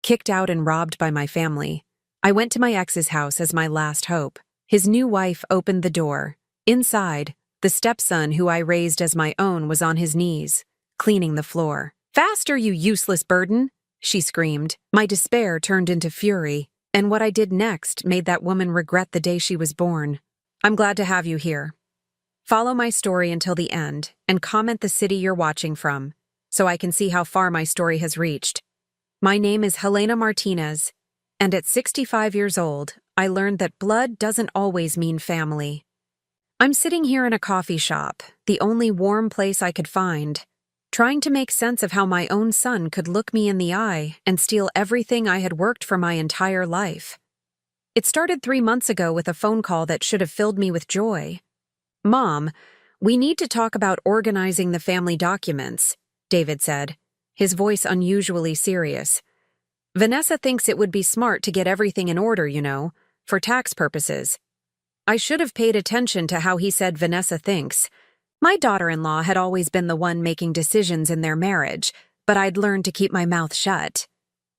kicked out and robbed by my family. I went to my ex's house as my last hope. His new wife opened the door. Inside, the stepson who I raised as my own was on his knees, cleaning the floor. "Faster, you useless burden!" she screamed. My despair turned into fury, and what I did next made that woman regret the day she was born. I'm glad to have you here. Follow my story until the end, and comment the city you're watching from, so I can see how far my story has reached. My name is Helena Martinez, and at 65 years old, I learned that blood doesn't always mean family. I'm sitting here in a coffee shop, the only warm place I could find, trying to make sense of how my own son could look me in the eye and steal everything I had worked for my entire life. It started 3 months ago with a phone call that should have filled me with joy. "Mom, we need to talk about organizing the family documents," David said, his voice unusually serious. "Vanessa thinks it would be smart to get everything in order, for tax purposes." I should have paid attention to how he said Vanessa thinks. My daughter-in-law had always been the one making decisions in their marriage, but I'd learned to keep my mouth shut.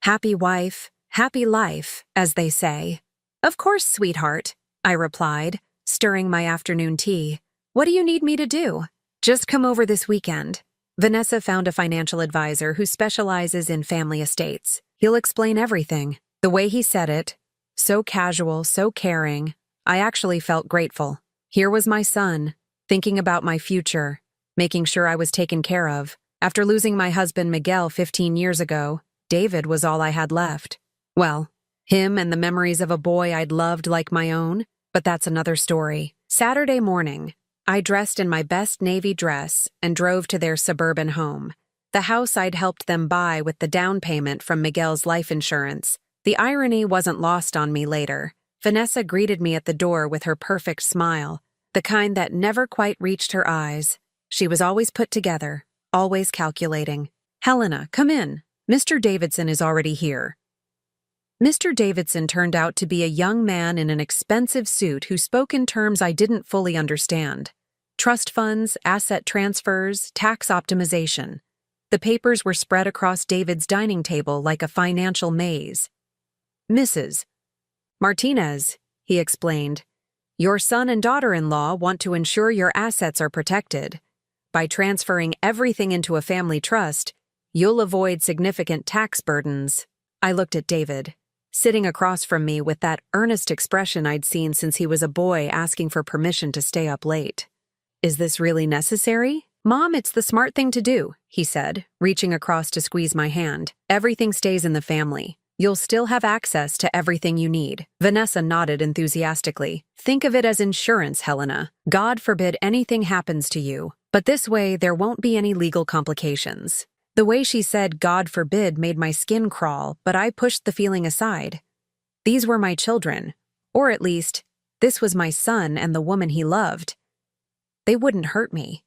Happy wife, happy life, as they say. "Of course, sweetheart," I replied, stirring my afternoon tea. "What do you need me to do?" "Just come over this weekend." Vanessa found a financial advisor who specializes in family estates. "He'll explain everything." The way he said it, so casual, so caring, I actually felt grateful. Here was my son, thinking about my future, making sure I was taken care of. After losing my husband Miguel 15 years ago, David was all I had left. Well, him and the memories of a boy I'd loved like my own, but that's another story. Saturday morning, I dressed in my best navy dress and drove to their suburban home, the house I'd helped them buy with the down payment from Miguel's life insurance. The irony wasn't lost on me later. Vanessa greeted me at the door with her perfect smile, the kind that never quite reached her eyes. She was always put together, always calculating. "Helena, come in. Mr. Davidson is already here." Mr. Davidson turned out to be a young man in an expensive suit who spoke in terms I didn't fully understand. Trust funds, asset transfers, tax optimization. The papers were spread across David's dining table like a financial maze. "Mrs. Martinez," he explained, "your son and daughter-in-law want to ensure your assets are protected. By transferring everything into a family trust, you'll avoid significant tax burdens." I looked at David, sitting across from me with that earnest expression I'd seen since he was a boy asking for permission to stay up late. "Is this really necessary?" "Mom, it's the smart thing to do," he said, reaching across to squeeze my hand. "Everything stays in the family. You'll still have access to everything you need." Vanessa nodded enthusiastically. "Think of it as insurance, Helena. God forbid anything happens to you. But this way, there won't be any legal complications." The way she said "God forbid" made my skin crawl, but I pushed the feeling aside. These were my children. Or at least, this was my son and the woman he loved. They wouldn't hurt me.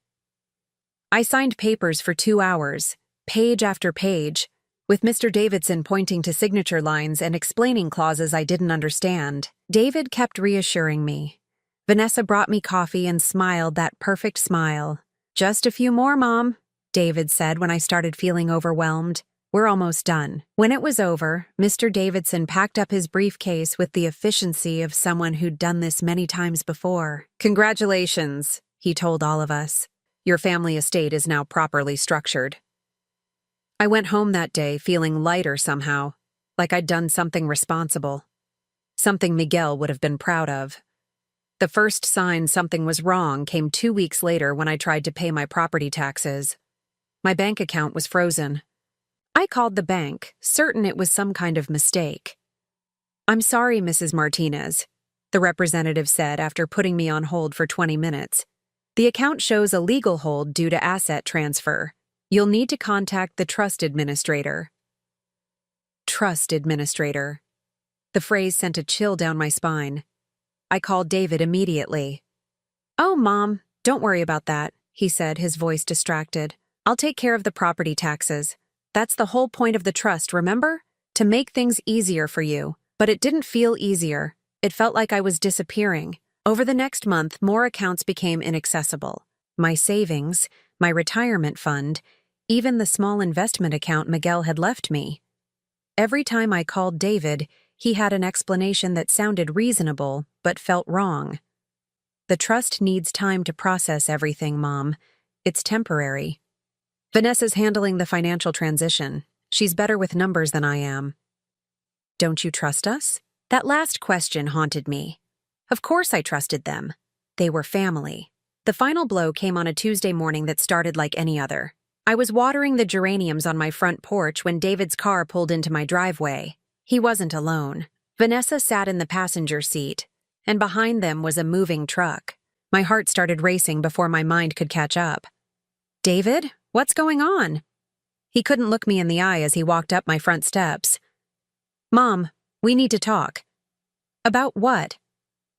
I signed papers for 2 hours, page after page, with Mr. Davidson pointing to signature lines and explaining clauses I didn't understand. David kept reassuring me. Vanessa brought me coffee and smiled that perfect smile. "Just a few more, Mom," David said when I started feeling overwhelmed. "We're almost done." When it was over, Mr. Davidson packed up his briefcase with the efficiency of someone who'd done this many times before. "Congratulations," he told all of us. "Your family estate is now properly structured." I went home that day feeling lighter somehow, like I'd done something responsible. Something Miguel would have been proud of. The first sign something was wrong came 2 weeks later when I tried to pay my property taxes. My bank account was frozen. I called the bank, certain it was some kind of mistake. "I'm sorry, Mrs. Martinez," the representative said after putting me on hold for 20 minutes. "The account shows a legal hold due to asset transfer. You'll need to contact the trust administrator." Trust administrator. The phrase sent a chill down my spine. I called David immediately. "Oh, Mom, don't worry about that," he said, his voice distracted. "I'll take care of the property taxes. That's the whole point of the trust, remember? To make things easier for you." But it didn't feel easier. It felt like I was disappearing. Over the next month, more accounts became inaccessible. My savings, my retirement fund, even the small investment account Miguel had left me. Every time I called David, he had an explanation that sounded reasonable but felt wrong. The trust needs time to process everything, Mom. It's temporary. Vanessa's handling the financial transition. She's better with numbers than I am. Don't you trust us? That last question haunted me. Of course I trusted them. They were family. The final blow came on a Tuesday morning that started like any other. I was watering the geraniums on my front porch when David's car pulled into my driveway. He wasn't alone. Vanessa sat in the passenger seat, and behind them was a moving truck. My heart started racing before my mind could catch up. David, what's going on? He couldn't look me in the eye as he walked up my front steps. Mom, we need to talk. About what?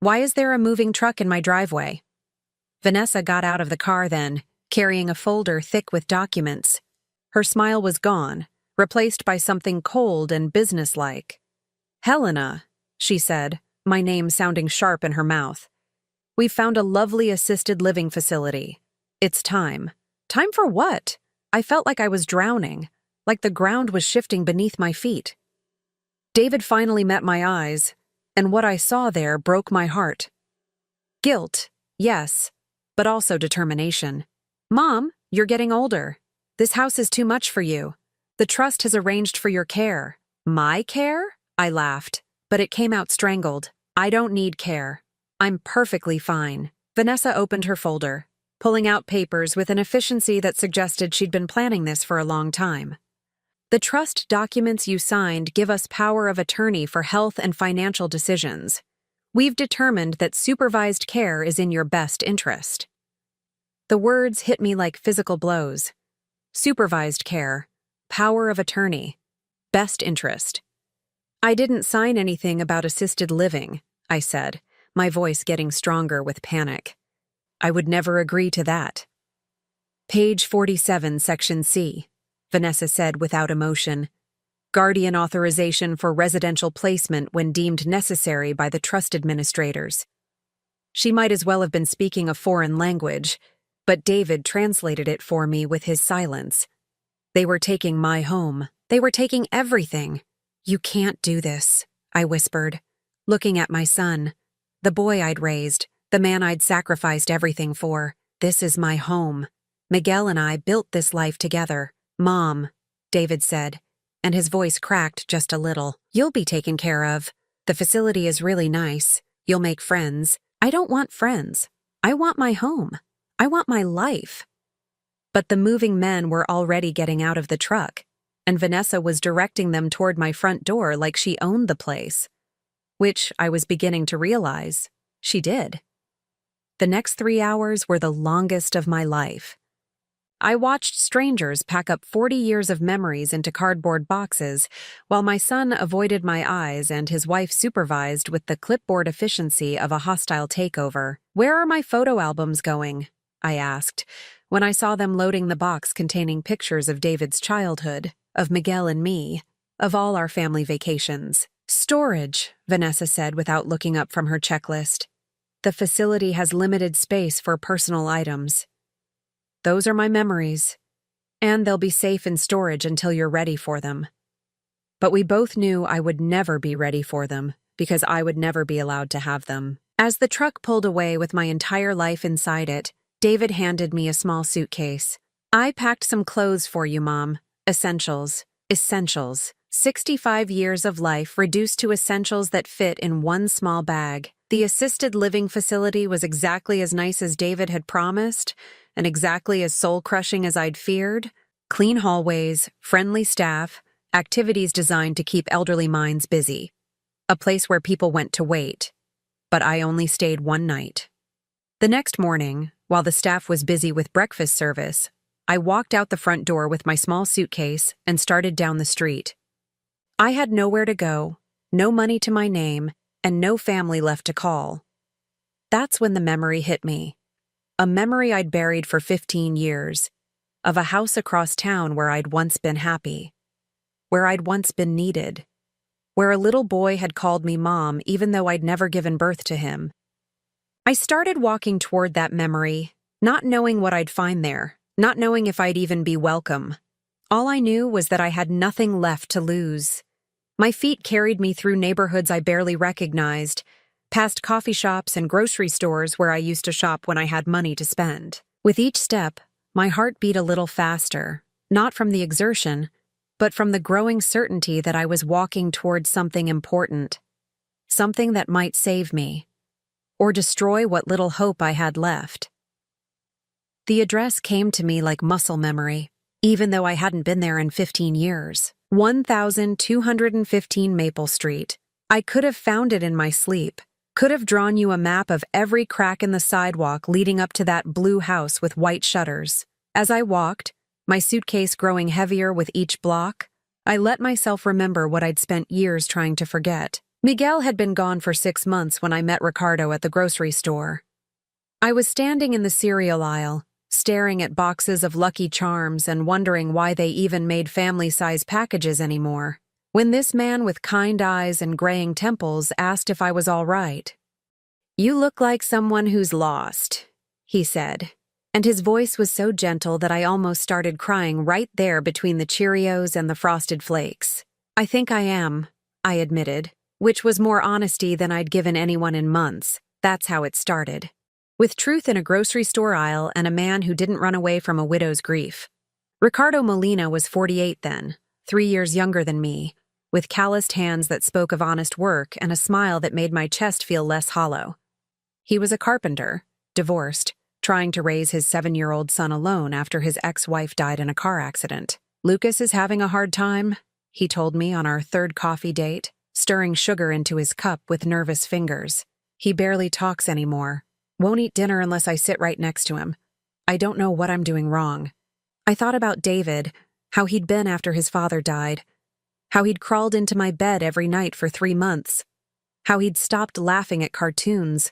Why is there a moving truck in my driveway? Vanessa got out of the car then, carrying a folder thick with documents. Her smile was gone, replaced by something cold and businesslike. Helena, she said, my name sounding sharp in her mouth. We've found a lovely assisted living facility. It's time. Time for what? I felt like I was drowning, like the ground was shifting beneath my feet. David finally met my eyes, and what I saw there broke my heart. Guilt, yes, but also determination. Mom, you're getting older. This house is too much for you. The trust has arranged for your care. My care? I laughed, but it came out strangled. I don't need care. I'm perfectly fine. Vanessa opened her folder, pulling out papers with an efficiency that suggested she'd been planning this for a long time. The trust documents you signed give us power of attorney for health and financial decisions. We've determined that supervised care is in your best interest. The words hit me like physical blows. Supervised care, power of attorney, best interest. I didn't sign anything about assisted living, I said, my voice getting stronger with panic. I would never agree to that. Page 47, Section C, Vanessa said without emotion. Guardian authorization for residential placement when deemed necessary by the trust administrators. She might as well have been speaking a foreign language, but David translated it for me with his silence. They were taking my home. They were taking everything. You can't do this, I whispered, looking at my son, the boy I'd raised, the man I'd sacrificed everything for. This is my home. Miguel and I built this life together. Mom, David said, and his voice cracked just a little. You'll be taken care of. The facility is really nice. You'll make friends. I don't want friends. I want my home. I want my life. But the moving men were already getting out of the truck, and Vanessa was directing them toward my front door like she owned the place, which I was beginning to realize she did. The next 3 hours were the longest of my life. I watched strangers pack up 40 years of memories into cardboard boxes, while my son avoided my eyes and his wife supervised with the clipboard efficiency of a hostile takeover. Where are my photo albums going? I asked, when I saw them loading the box containing pictures of David's childhood, of Miguel and me, of all our family vacations. Storage, Vanessa said without looking up from her checklist. The facility has limited space for personal items. Those are my memories, and they'll be safe in storage until you're ready for them. But we both knew I would never be ready for them, because I would never be allowed to have them. As the truck pulled away with my entire life inside it, David handed me a small suitcase. I packed some clothes for you, Mom. Essentials. Essentials. 65 years of life reduced to essentials that fit in one small bag. The assisted living facility was exactly as nice as David had promised, and exactly as soul-crushing as I'd feared. Clean hallways, friendly staff, activities designed to keep elderly minds busy. A place where people went to wait. But I only stayed one night. The next morning, while the staff was busy with breakfast service, I walked out the front door with my small suitcase and started down the street. I had nowhere to go, no money to my name, and no family left to call. That's when the memory hit me. A memory I'd buried for 15 years, of a house across town where I'd once been happy, where I'd once been needed, where a little boy had called me Mom even though I'd never given birth to him. I started walking toward that memory, not knowing what I'd find there, not knowing if I'd even be welcome. All I knew was that I had nothing left to lose. My feet carried me through neighborhoods I barely recognized, past coffee shops and grocery stores where I used to shop when I had money to spend. With each step, my heart beat a little faster, not from the exertion, but from the growing certainty that I was walking towards something important, something that might save me, or destroy what little hope I had left. The address came to me like muscle memory, even though I hadn't been there in 15 years. 1215 Maple Street. I could have found it in my sleep, could have drawn you a map of every crack in the sidewalk leading up to that blue house with white shutters. As I walked, my suitcase growing heavier with each block, I let myself remember what I'd spent years trying to forget. Miguel had been gone for 6 months when I met Ricardo at the grocery store. I was standing in the cereal aisle, staring at boxes of Lucky Charms and wondering why they even made family-size packages anymore, when this man with kind eyes and graying temples asked if I was all right. "You look like someone who's lost," he said, and his voice was so gentle that I almost started crying right there between the Cheerios and the Frosted Flakes. "I think I am," I admitted, which was more honesty than I'd given anyone in months. That's how it started. With truth in a grocery store aisle and a man who didn't run away from a widow's grief. Ricardo Molina was 48 then, 3 years younger than me, with calloused hands that spoke of honest work and a smile that made my chest feel less hollow. He was a carpenter, divorced, trying to raise his 7-year-old son alone after his ex-wife died in a car accident. "Lucas is having a hard time," he told me on our third coffee date, stirring sugar into his cup with nervous fingers. "He barely talks anymore. Won't eat dinner unless I sit right next to him. I don't know what I'm doing wrong." I thought about David, how he'd been after his father died, how he'd crawled into my bed every night for 3 months, how he'd stopped laughing at cartoons,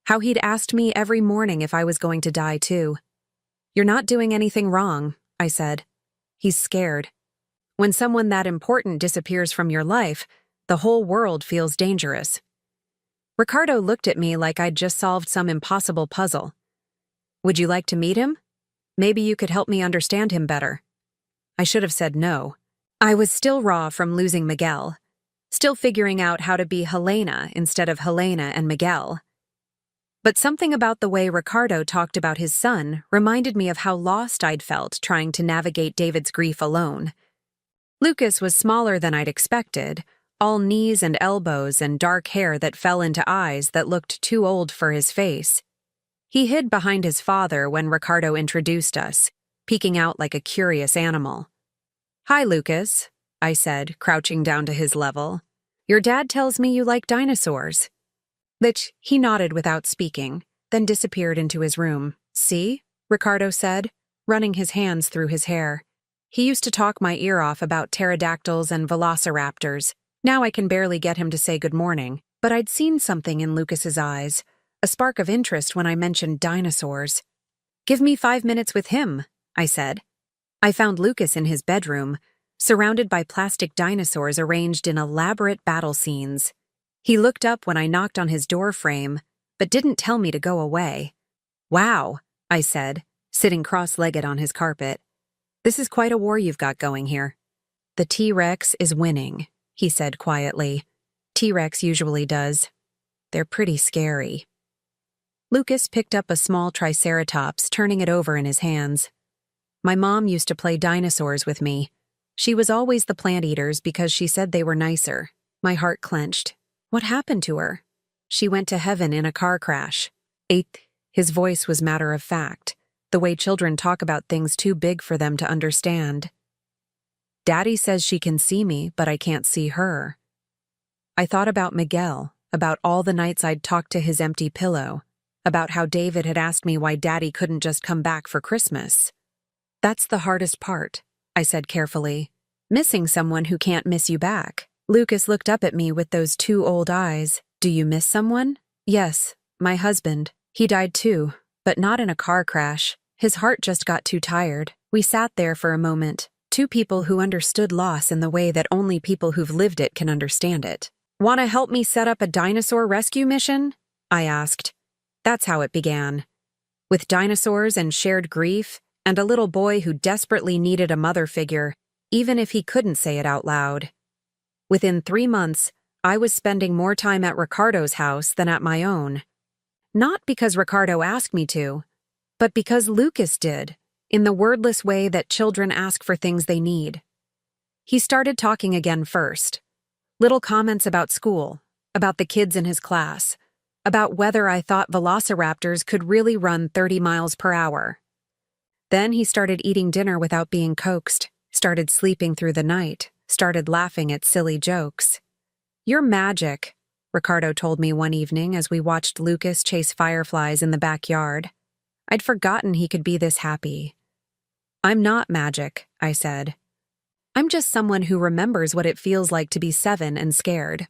how he'd asked me every morning if I was going to die too. "You're not doing anything wrong," I said. "He's scared. When someone that important disappears from your life, the whole world feels dangerous." Ricardo looked at me like I'd just solved some impossible puzzle. "Would you like to meet him? Maybe you could help me understand him better." I should have said no. I was still raw from losing Miguel, still figuring out how to be Helena instead of Helena and Miguel. But something about the way Ricardo talked about his son reminded me of how lost I'd felt trying to navigate David's grief alone. Lucas was smaller than I'd expected, all knees and elbows and dark hair that fell into eyes that looked too old for his face. He hid behind his father when Ricardo introduced us, peeking out like a curious animal. "Hi, Lucas," I said, crouching down to his level. "Your dad tells me you like dinosaurs." He nodded without speaking, then disappeared into his room. "See?" Ricardo said, running his hands through his hair. He used to talk my ear off about pterodactyls and velociraptors. Now I can barely get him to say good morning, but I'd seen something in Lucas's eyes, a spark of interest when I mentioned dinosaurs. "Give me 5 minutes with him," I said. I found Lucas in his bedroom, surrounded by plastic dinosaurs arranged in elaborate battle scenes. He looked up when I knocked on his door frame, but didn't tell me to go away. "Wow," I said, sitting cross-legged on his carpet. "This is quite a war you've got going here." "The T-Rex is winning," he said quietly. "T-Rex usually does. They're pretty scary." Lucas picked up a small triceratops, turning it over in his hands. "My mom used to play dinosaurs with me. She was always the plant eaters because she said they were nicer." My heart clenched. "What happened to her?" "She went to heaven in a car crash." His voice was matter of fact, the way children talk about things too big for them to understand. "Daddy says she can see me, but I can't see her." I thought about Miguel, about all the nights I'd talked to his empty pillow, about how David had asked me why Daddy couldn't just come back for Christmas. "That's the hardest part," I said carefully. "Missing someone who can't miss you back." Lucas looked up at me with those 2 old eyes. "Do you miss someone?" "Yes, my husband. He died too, but not in a car crash. His heart just got too tired." We sat there for a moment, 2 people who understood loss in the way that only people who've lived it can understand it. "Want to help me set up a dinosaur rescue mission?" I asked. That's how it began. With dinosaurs and shared grief, and a little boy who desperately needed a mother figure, even if he couldn't say it out loud. Within 3 months, I was spending more time at Ricardo's house than at my own. Not because Ricardo asked me to, but because Lucas did, in the wordless way that children ask for things they need. He started talking again first. Little comments about school, about the kids in his class, about whether I thought velociraptors could really run 30 miles per hour. Then he started eating dinner without being coaxed, started sleeping through the night, started laughing at silly jokes. "You're magic," Ricardo told me one evening as we watched Lucas chase fireflies in the backyard. I'd forgotten he could be this happy. "I'm not magic," I said. "I'm just someone who remembers what it feels like to be 7 and scared."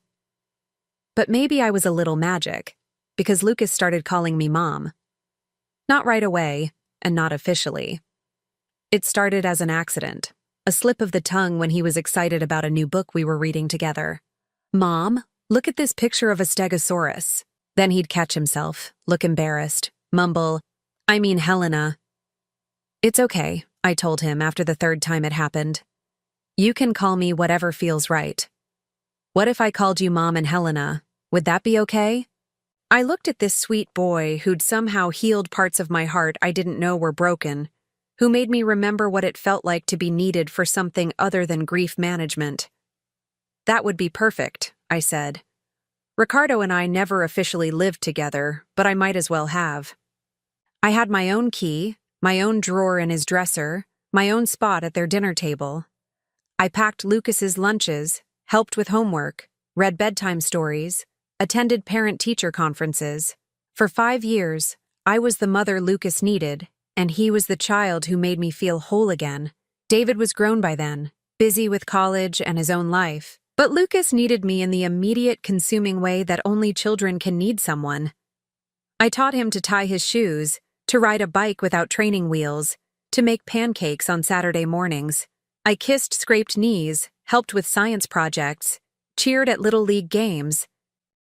But maybe I was a little magic, because Lucas started calling me Mom. Not right away, and not officially. It started as an accident, a slip of the tongue when he was excited about a new book we were reading together. "Mom, look at this picture of a stegosaurus." Then he'd catch himself, look embarrassed, mumble, "I mean Helena." "It's okay," I told him after the third time it happened. "You can call me whatever feels right." "What if I called you Mom and Helena? Would that be okay?" I looked at this sweet boy who'd somehow healed parts of my heart I didn't know were broken, who made me remember what it felt like to be needed for something other than grief management. "That would be perfect," I said. Ricardo and I never officially lived together, but I might as well have. I had my own key, my own drawer in his dresser, my own spot at their dinner table. I packed Lucas's lunches, helped with homework, read bedtime stories, attended parent-teacher conferences. For 5 years, I was the mother Lucas needed, and he was the child who made me feel whole again. David was grown by then, busy with college and his own life, but Lucas needed me in the immediate, consuming way that only children can need someone. I taught him to tie his shoes, to ride a bike without training wheels, to make pancakes on Saturday mornings. I kissed scraped knees, helped with science projects, cheered at Little League games.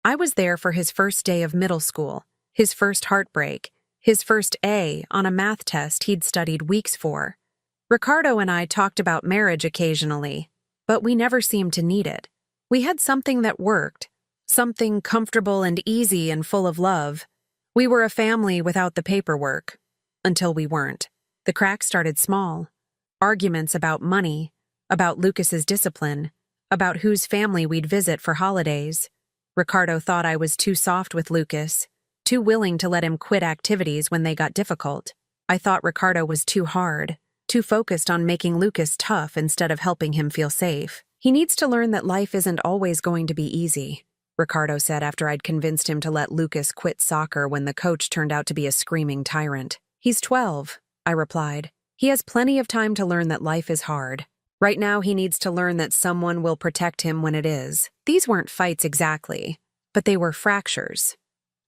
I was there for his first day of middle school, his first heartbreak, his first A on a math test he'd studied weeks for. Ricardo and I talked about marriage occasionally, but we never seemed to need it. We had something that worked, something comfortable and easy and full of love. We were a family without the paperwork. Until we weren't. The cracks started small. Arguments about money, about Lucas's discipline, about whose family we'd visit for holidays. Ricardo thought I was too soft with Lucas, too willing to let him quit activities when they got difficult. I thought Ricardo was too hard, too focused on making Lucas tough instead of helping him feel safe. "He needs to learn that life isn't always going to be easy," Ricardo said after I'd convinced him to let Lucas quit soccer when the coach turned out to be a screaming tyrant. "He's 12, I replied. "He has plenty of time to learn that life is hard. Right now he needs to learn that someone will protect him when it is." These weren't fights exactly, but they were fractures.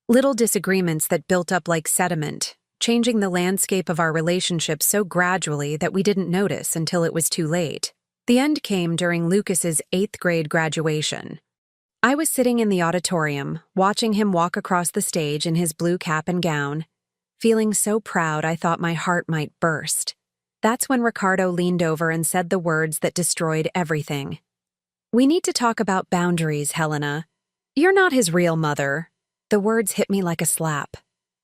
Little disagreements that built up like sediment, changing the landscape of our relationship so gradually that we didn't notice until it was too late. The end came during Lucas's 8th grade graduation. I was sitting in the auditorium, watching him walk across the stage in his blue cap and gown, feeling so proud I thought my heart might burst. That's when Ricardo leaned over and said the words that destroyed everything. "We need to talk about boundaries, Helena. You're not his real mother." The words hit me like a slap.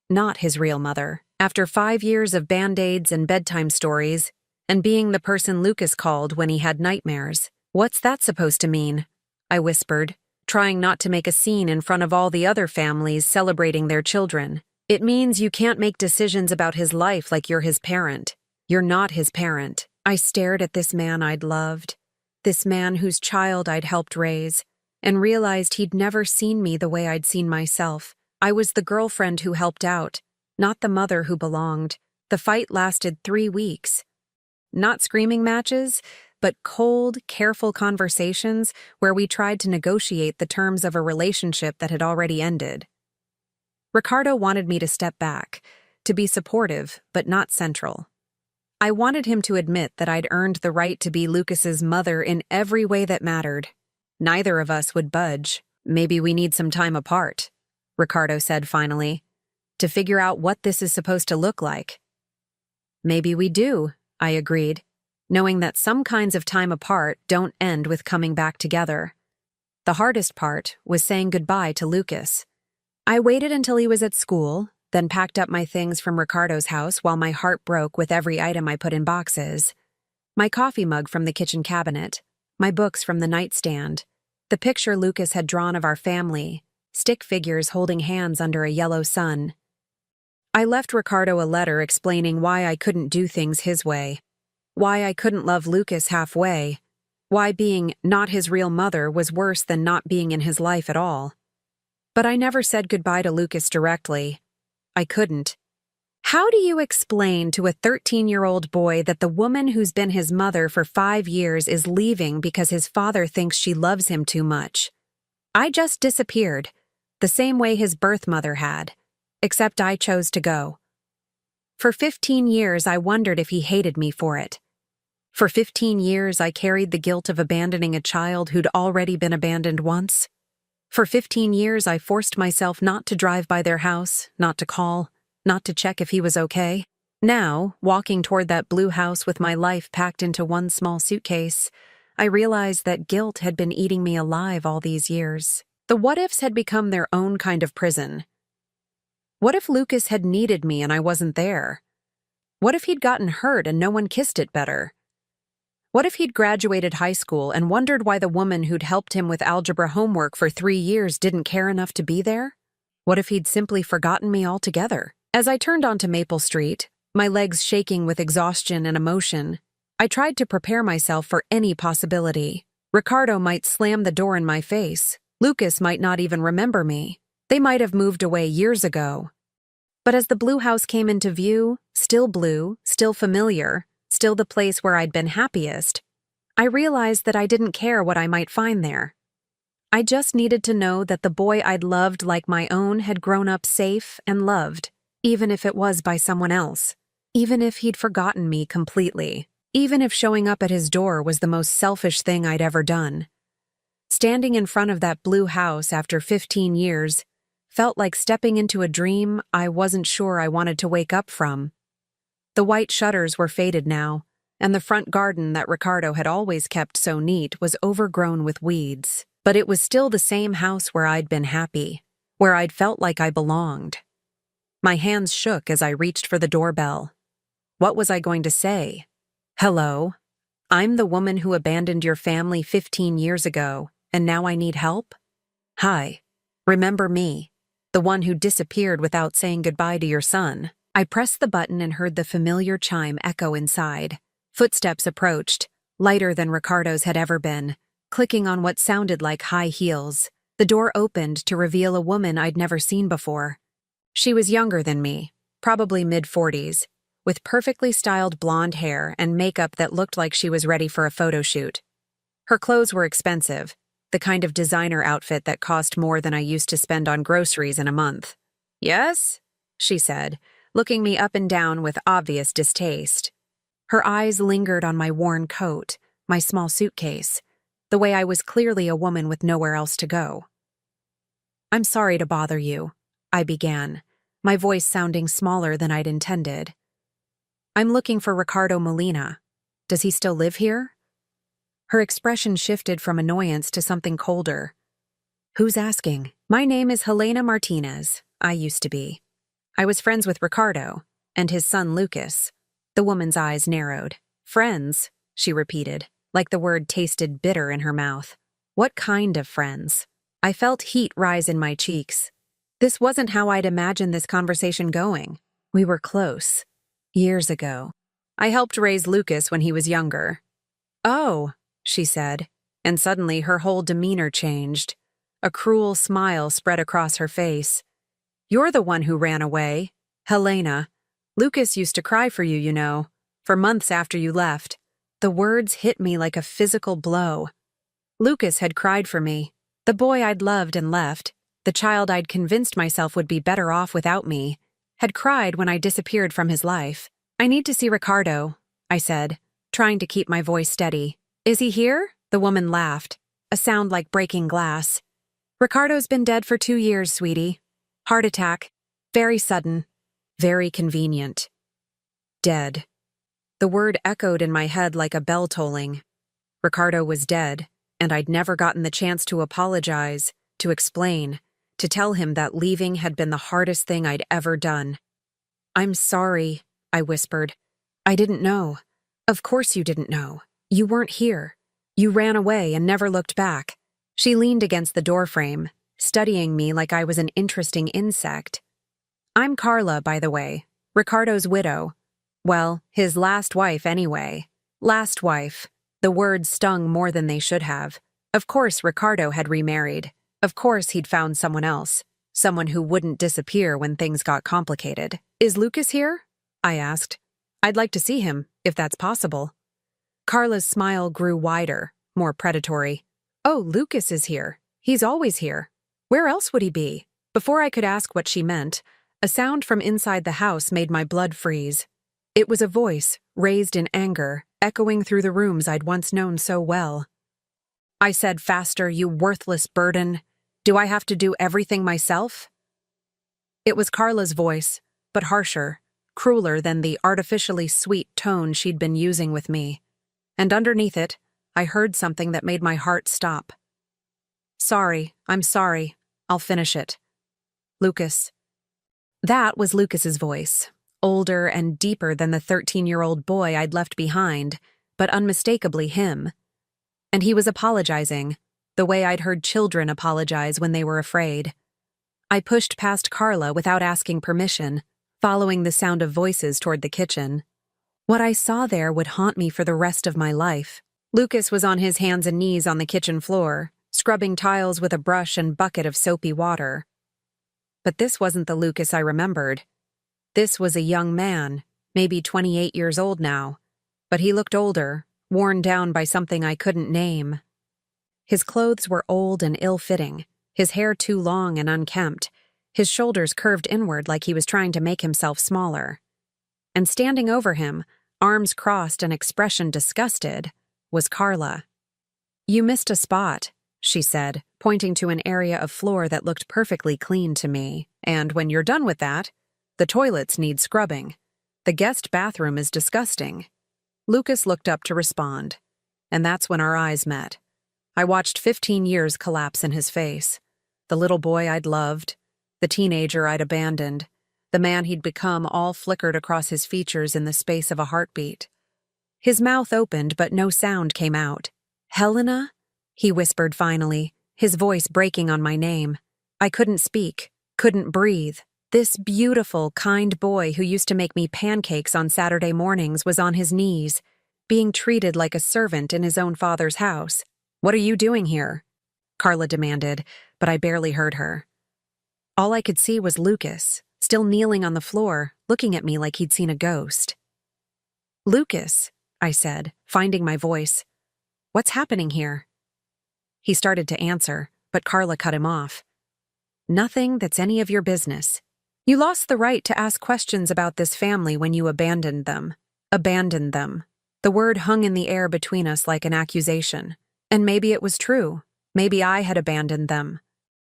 Not his real mother. After 5 years of Band-Aids and bedtime stories, and being the person Lucas called when he had nightmares. "What's that supposed to mean?" I whispered, trying not to make a scene in front of all the other families celebrating their children. "It means you can't make decisions about his life like you're his parent. You're not his parent." I stared at this man I'd loved, this man whose child I'd helped raise, and realized he'd never seen me the way I'd seen myself. I was the girlfriend who helped out, not the mother who belonged. The fight lasted 3 weeks. Not screaming matches, but cold, careful conversations where we tried to negotiate the terms of a relationship that had already ended. Ricardo wanted me to step back, to be supportive, but not central. I wanted him to admit that I'd earned the right to be Lucas's mother in every way that mattered. Neither of us would budge. "Maybe we need some time apart," Ricardo said finally, "to figure out what this is supposed to look like." "Maybe we do," I agreed, knowing that some kinds of time apart don't end with coming back together. The hardest part was saying goodbye to Lucas. I waited until he was at school, then packed up my things from Ricardo's house while my heart broke with every item I put in boxes. My coffee mug from the kitchen cabinet, my books from the nightstand, the picture Lucas had drawn of our family, stick figures holding hands under a yellow sun. I left Ricardo a letter explaining why I couldn't do things his way, why I couldn't love Lucas halfway, why being not his real mother was worse than not being in his life at all. But I never said goodbye to Lucas directly. I couldn't. How do you explain to a 13-year-old boy that the woman who's been his mother for 5 years is leaving because his father thinks she loves him too much? I just disappeared, the same way his birth mother had, except I chose to go. For 15 years, I wondered if he hated me for it. For 15 years, I carried the guilt of abandoning a child who'd already been abandoned once. For 15 years, I forced myself not to drive by their house, not to call, not to check if he was okay. Now, walking toward that blue house with my life packed into one small suitcase, I realized that guilt had been eating me alive all these years. The what-ifs had become their own kind of prison. What if Lucas had needed me and I wasn't there? What if he'd gotten hurt and no one kissed it better? What if he'd graduated high school and wondered why the woman who'd helped him with algebra homework for 3 years didn't care enough to be there? What if he'd simply forgotten me altogether? As I turned onto Maple Street, my legs shaking with exhaustion and emotion, I tried to prepare myself for any possibility. Ricardo might slam the door in my face. Lucas might not even remember me. They might have moved away years ago. But as the blue house came into view, still blue, still familiar, still the place where I'd been happiest, I realized that I didn't care what I might find there. I just needed to know that the boy I'd loved like my own had grown up safe and loved, even if it was by someone else, even if he'd forgotten me completely, even if showing up at his door was the most selfish thing I'd ever done. Standing in front of that blue house after 15 years felt like stepping into a dream I wasn't sure I wanted to wake up from. The white shutters were faded now, and the front garden that Ricardo had always kept so neat was overgrown with weeds. But it was still the same house where I'd been happy, where I'd felt like I belonged. My hands shook as I reached for the doorbell. What was I going to say? Hello? I'm the woman who abandoned your family 15 years ago, and now I need help? Hi. Remember me? The one who disappeared without saying goodbye to your son. I pressed the button and heard the familiar chime echo inside. Footsteps approached, lighter than Ricardo's had ever been, clicking on what sounded like high heels. The door opened to reveal a woman I'd never seen before. She was younger than me, probably mid-40s, with perfectly styled blonde hair and makeup that looked like she was ready for a photo shoot. Her clothes were expensive, the kind of designer outfit that cost more than I used to spend on groceries in a month. Yes? She said, looking me up and down with obvious distaste. Her eyes lingered on my worn coat, my small suitcase, the way I was clearly a woman with nowhere else to go. I'm sorry to bother you, I began, my voice sounding smaller than I'd intended. I'm looking for Ricardo Molina. Does he still live here? Her expression shifted from annoyance to something colder. Who's asking? My name is Helena Martinez. I used to be. I was friends with Ricardo, and his son Lucas. The woman's eyes narrowed. Friends, she repeated, like the word tasted bitter in her mouth. What kind of friends? I felt heat rise in my cheeks. This wasn't how I'd imagined this conversation going. We were close. Years ago. I helped raise Lucas when he was younger. Oh, she said, and suddenly her whole demeanor changed. A cruel smile spread across her face. You're the one who ran away, Helena. Lucas used to cry for you, you know, for months after you left. The words hit me like a physical blow. Lucas had cried for me, the boy I'd loved and left, the child I'd convinced myself would be better off without me, had cried when I disappeared from his life. I need to see Ricardo, I said, trying to keep my voice steady. Is he here? The woman laughed, a sound like breaking glass. Ricardo's been dead for 2 years, sweetie. Heart attack. Very sudden. Very convenient. Dead. The word echoed in my head like a bell tolling. Ricardo was dead, and I'd never gotten the chance to apologize, to explain, to tell him that leaving had been the hardest thing I'd ever done. "I'm sorry," I whispered. "I didn't know." "Of course you didn't know. You weren't here. You ran away and never looked back." She leaned against the doorframe, studying me like I was an interesting insect. "I'm Carla, by the way, Ricardo's widow. Well, his last wife anyway. Last wife." The words stung more than they should have. Of course Ricardo had remarried. Of course he'd found someone else. Someone who wouldn't disappear when things got complicated. "Is Lucas here?" I asked. "I'd like to see him, if that's possible." Carla's smile grew wider, more predatory. "Oh, Lucas is here. He's always here. Where else would he be?" Before I could ask what she meant, a sound from inside the house made my blood freeze. It was a voice, raised in anger, echoing through the rooms I'd once known so well. I said faster, "You worthless burden. Do I have to do everything myself?" It was Carla's voice, but harsher, crueler than the artificially sweet tone she'd been using with me. And underneath it, I heard something that made my heart stop. "Sorry, I'm sorry. I'll finish it. Lucas." That was Lucas's voice, older and deeper than the 13-year-old boy I'd left behind, but unmistakably him. And he was apologizing, the way I'd heard children apologize when they were afraid. I pushed past Carla without asking permission, following the sound of voices toward the kitchen. What I saw there would haunt me for the rest of my life. Lucas was on his hands and knees on the kitchen floor, scrubbing tiles with a brush and bucket of soapy water. But this wasn't the Lucas I remembered. This was a young man, maybe 28 years old now, but he looked older, worn down by something I couldn't name. His clothes were old and ill-fitting, his hair too long and unkempt, his shoulders curved inward like he was trying to make himself smaller. And standing over him, arms crossed and expression disgusted, was Carla. "You missed a spot," she said, pointing to an area of floor that looked perfectly clean to me. "And when you're done with that, the toilets need scrubbing. The guest bathroom is disgusting." Lucas looked up to respond, and that's when our eyes met. I watched 15 years collapse in his face. The little boy I'd loved, the teenager I'd abandoned, the man he'd become all flickered across his features in the space of a heartbeat. His mouth opened, but no sound came out. "Helena?" he whispered finally, his voice breaking on my name. I couldn't speak, couldn't breathe. This beautiful, kind boy who used to make me pancakes on Saturday mornings was on his knees, being treated like a servant in his own father's house. "What are you doing here?" Carla demanded, but I barely heard her. All I could see was Lucas, still kneeling on the floor, looking at me like he'd seen a ghost. "Lucas," I said, finding my voice. "What's happening here?" He started to answer, but Carla cut him off. "Nothing that's any of your business. You lost the right to ask questions about this family when you abandoned them. Abandoned them." The word hung in the air between us like an accusation. And maybe it was true. Maybe I had abandoned them.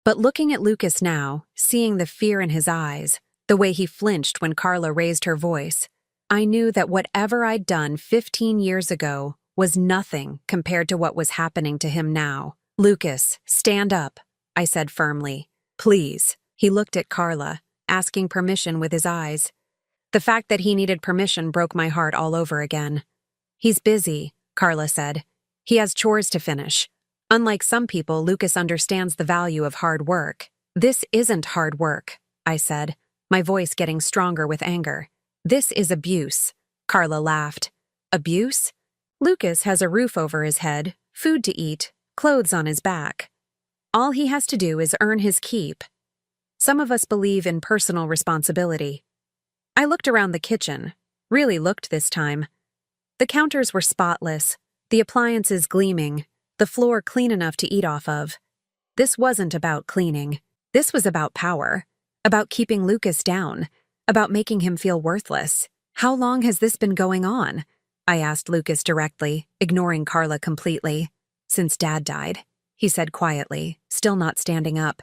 But looking at Lucas now, seeing the fear in his eyes, the way he flinched when Carla raised her voice, I knew that whatever I'd done 15 years ago was nothing compared to what was happening to him now. "Lucas, stand up," I said firmly. "Please." He looked at Carla, asking permission with his eyes. The fact that he needed permission broke my heart all over again. "He's busy," Carla said. "He has chores to finish." Unlike some people, Lucas understands the value of hard work. "This isn't hard work," I said, my voice getting stronger with anger. "This is abuse." Carla laughed. "Abuse? Lucas has a roof over his head, food to eat, clothes on his back. All he has to do is earn his keep. Some of us believe in personal responsibility." I looked around the kitchen, really looked this time. The counters were spotless, the appliances gleaming, the floor clean enough to eat off of. This wasn't about cleaning. This was about power, about keeping Lucas down, about making him feel worthless. "How long has this been going on?" I asked Lucas directly, ignoring Carla completely. "Since Dad died," he said quietly, still not standing up.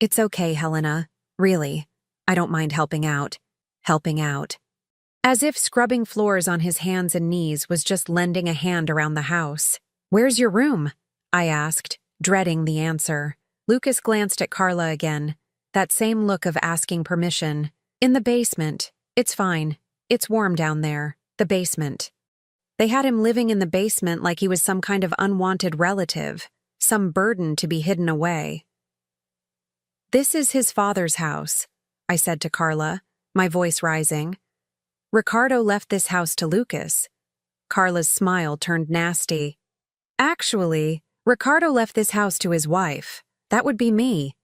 "It's okay, Helena. Really. I don't mind helping out." Helping out. As if scrubbing floors on his hands and knees was just lending a hand around the house. "Where's your room?" I asked, dreading the answer. Lucas glanced at Carla again. That same look of asking permission. In the basement. It's fine. It's warm down there. The basement. They had him living in the basement like he was some kind of unwanted relative, some burden to be hidden away. This is his father's house, I said to Carla, my voice rising. Ricardo left this house to Lucas. Carla's smile turned nasty. Actually, Ricardo left this house to his wife. That would be me.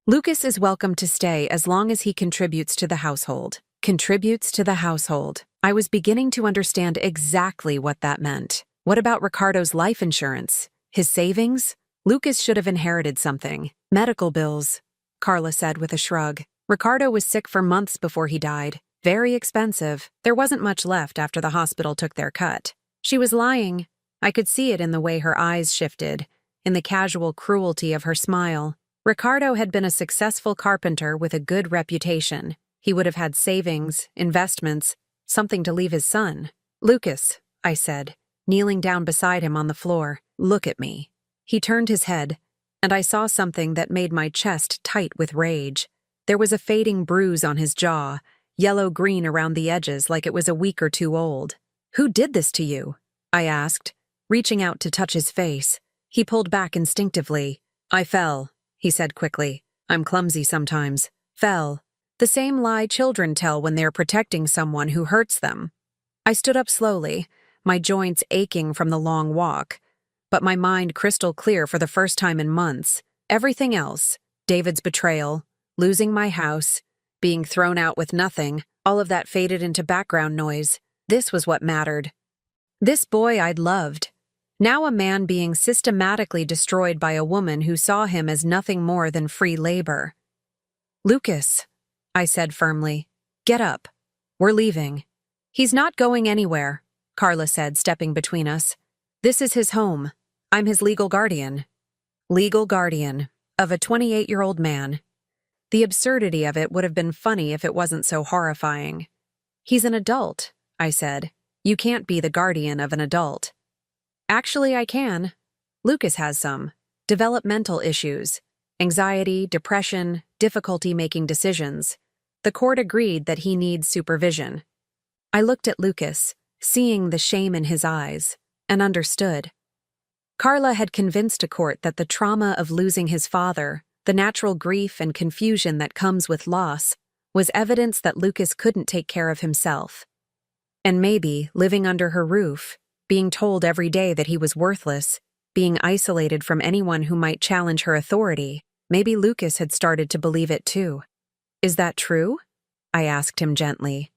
Lucas is welcome to stay as long as he contributes to the household. Contributes to the household. I was beginning to understand exactly what that meant. What about Ricardo's life insurance? His savings? Lucas should have inherited something. Medical bills, Carla said with a shrug. Ricardo was sick for months before he died. Very expensive. There wasn't much left after the hospital took their cut. She was lying. I could see it in the way her eyes shifted, in the casual cruelty of her smile. Ricardo had been a successful carpenter with a good reputation. He would have had savings, investments, something to leave his son. Lucas, I said, kneeling down beside him on the floor, look at me. He turned his head, and I saw something that made my chest tight with rage. There was a fading bruise on his jaw, yellow-green around the edges like it was a week or two old. Who did this to you? I asked, reaching out to touch his face. He pulled back instinctively. I fell, he said quickly. I'm clumsy sometimes. Fell. The same lie children tell when they're protecting someone who hurts them. I stood up slowly, my joints aching from the long walk, but my mind crystal clear for the first time in months. Everything else, David's betrayal, losing my house, being thrown out with nothing, all of that faded into background noise. This was what mattered. This boy I'd loved. Now a man being systematically destroyed by a woman who saw him as nothing more than free labor. Lucas, I said firmly, get up. We're leaving. He's not going anywhere, Carla said, stepping between us. This is his home. I'm his legal guardian. Legal guardian of a 28-year-old man. The absurdity of it would have been funny if it wasn't so horrifying. He's an adult, I said. You can't be the guardian of an adult. Actually, I can. Lucas has some. Developmental issues. Anxiety, depression, difficulty making decisions. The court agreed that he needs supervision. I looked at Lucas, seeing the shame in his eyes, and understood. Carla had convinced a court that the trauma of losing his father, the natural grief and confusion that comes with loss, was evidence that Lucas couldn't take care of himself. And maybe, living under her roof, being told every day that he was worthless, being isolated from anyone who might challenge her authority, maybe Lucas had started to believe it too. Is that true? I asked him gently.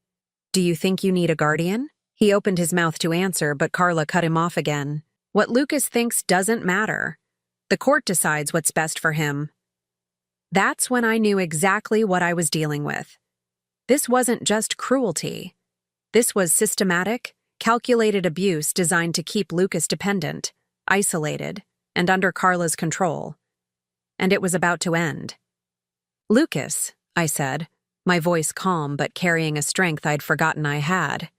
Do you think you need a guardian? He opened his mouth to answer, but Carla cut him off again. What Lucas thinks doesn't matter. The court decides what's best for him. That's when I knew exactly what I was dealing with. This wasn't just cruelty. This was systematic, calculated abuse designed to keep Lucas dependent, isolated, and under Carla's control. And it was about to end. Lucas, I said, my voice calm but carrying a strength I'd forgotten I had.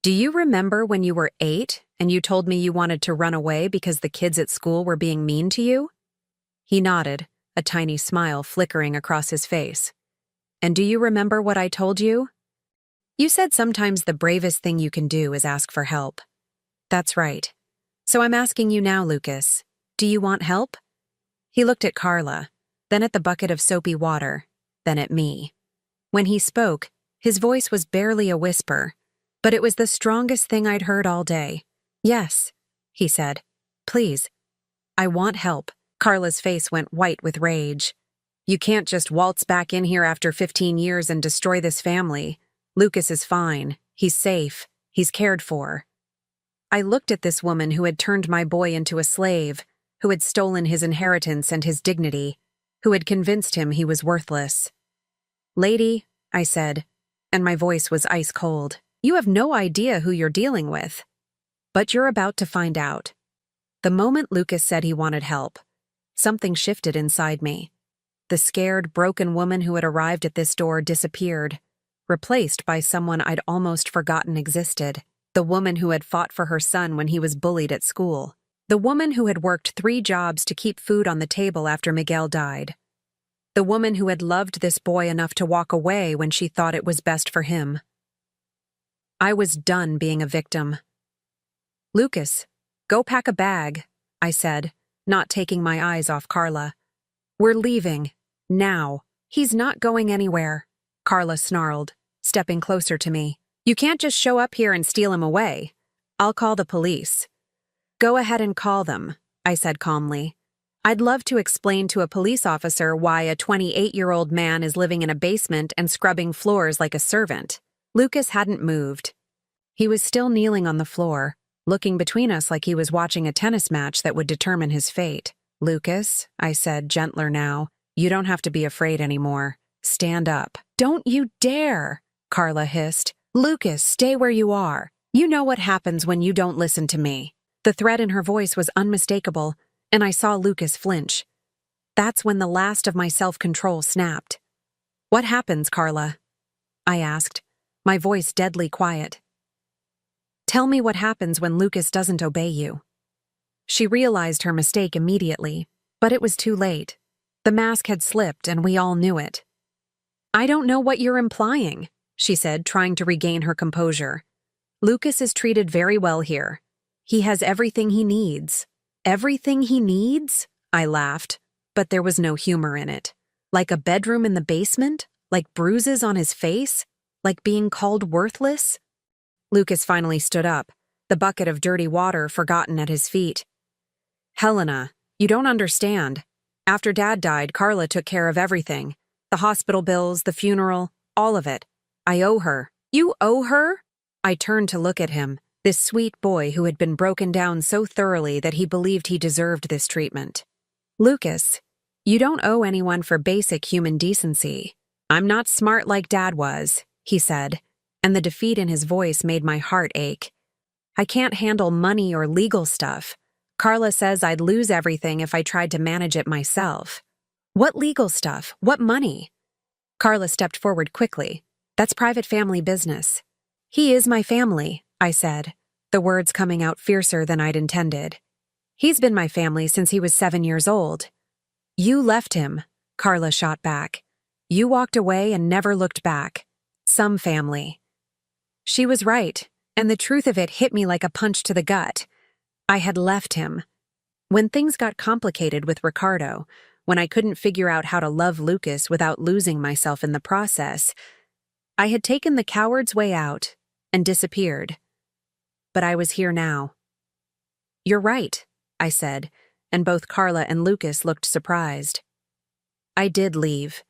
Do you remember when you were 8 and you told me you wanted to run away because the kids at school were being mean to you? He nodded, a tiny smile flickering across his face. And do you remember what I told you? You said sometimes the bravest thing you can do is ask for help. That's right. So I'm asking you now, Lucas. Do you want help? He looked at Carla, then at the bucket of soapy water, then at me. When he spoke, his voice was barely a whisper, but it was the strongest thing I'd heard all day. Yes, he said. Please. I want help. Carla's face went white with rage. You can't just waltz back in here after 15 years and destroy this family. Lucas is fine. He's safe. He's cared for. I looked at this woman who had turned my boy into a slave, who had stolen his inheritance and his dignity, who had convinced him he was worthless. Lady, I said, and my voice was ice cold, you have no idea who you're dealing with. But you're about to find out. The moment Lucas said he wanted help, something shifted inside me. The scared, broken woman who had arrived at this door disappeared, replaced by someone I'd almost forgotten existed, the woman who had fought for her son when he was bullied at school. The woman who had worked 3 jobs to keep food on the table after Miguel died. The woman who had loved this boy enough to walk away when she thought it was best for him. I was done being a victim. "Lucas, go pack a bag," I said, not taking my eyes off Carla. "We're leaving. Now." "He's not going anywhere," Carla snarled, stepping closer to me. "You can't just show up here and steal him away. I'll call the police." "Go ahead and call them," I said calmly. "I'd love to explain to a police officer why a 28-year-old man is living in a basement and scrubbing floors like a servant." Lucas hadn't moved. He was still kneeling on the floor, looking between us like he was watching a tennis match that would determine his fate. "Lucas," I said, gentler now, "you don't have to be afraid anymore. Stand up." "Don't you dare," Carla hissed. "Lucas, stay where you are. You know what happens when you don't listen to me." The threat in her voice was unmistakable, and I saw Lucas flinch. That's when the last of my self-control snapped. "What happens, Carla?" I asked, my voice deadly quiet. "Tell me what happens when Lucas doesn't obey you." She realized her mistake immediately, but it was too late. The mask had slipped, and we all knew it. "I don't know what you're implying," she said, trying to regain her composure. "Lucas is treated very well here. He has everything he needs." "Everything he needs?" I laughed, but there was no humor in it. Like a bedroom in the basement? Like bruises on his face? Like being called worthless? Lucas finally stood up, the bucket of dirty water forgotten at his feet. "Helena, you don't understand. After Dad died, Carla took care of everything. The hospital bills, the funeral, all of it. I owe her." "You owe her?" I turned to look at him, this sweet boy who had been broken down so thoroughly that he believed he deserved this treatment. "Lucas, you don't owe anyone for basic human decency. I'm not smart like Dad was," he said, and the defeat in his voice made my heart ache. "I can't handle money or legal stuff. Carla says I'd lose everything if I tried to manage it myself." "What legal stuff? What money?" Carla stepped forward quickly. "That's private family business." "He is my family," I said, the words coming out fiercer than I'd intended. "He's been my family since he was 7 years old." "You left him," Carla shot back. "You walked away and never looked back. Some family." She was right, and the truth of it hit me like a punch to the gut. I had left him. When things got complicated with Ricardo, when I couldn't figure out how to love Lucas without losing myself in the process, I had taken the coward's way out and disappeared. But I was here now. "You're right," I said, and both Carla and Lucas looked surprised. "I did leave.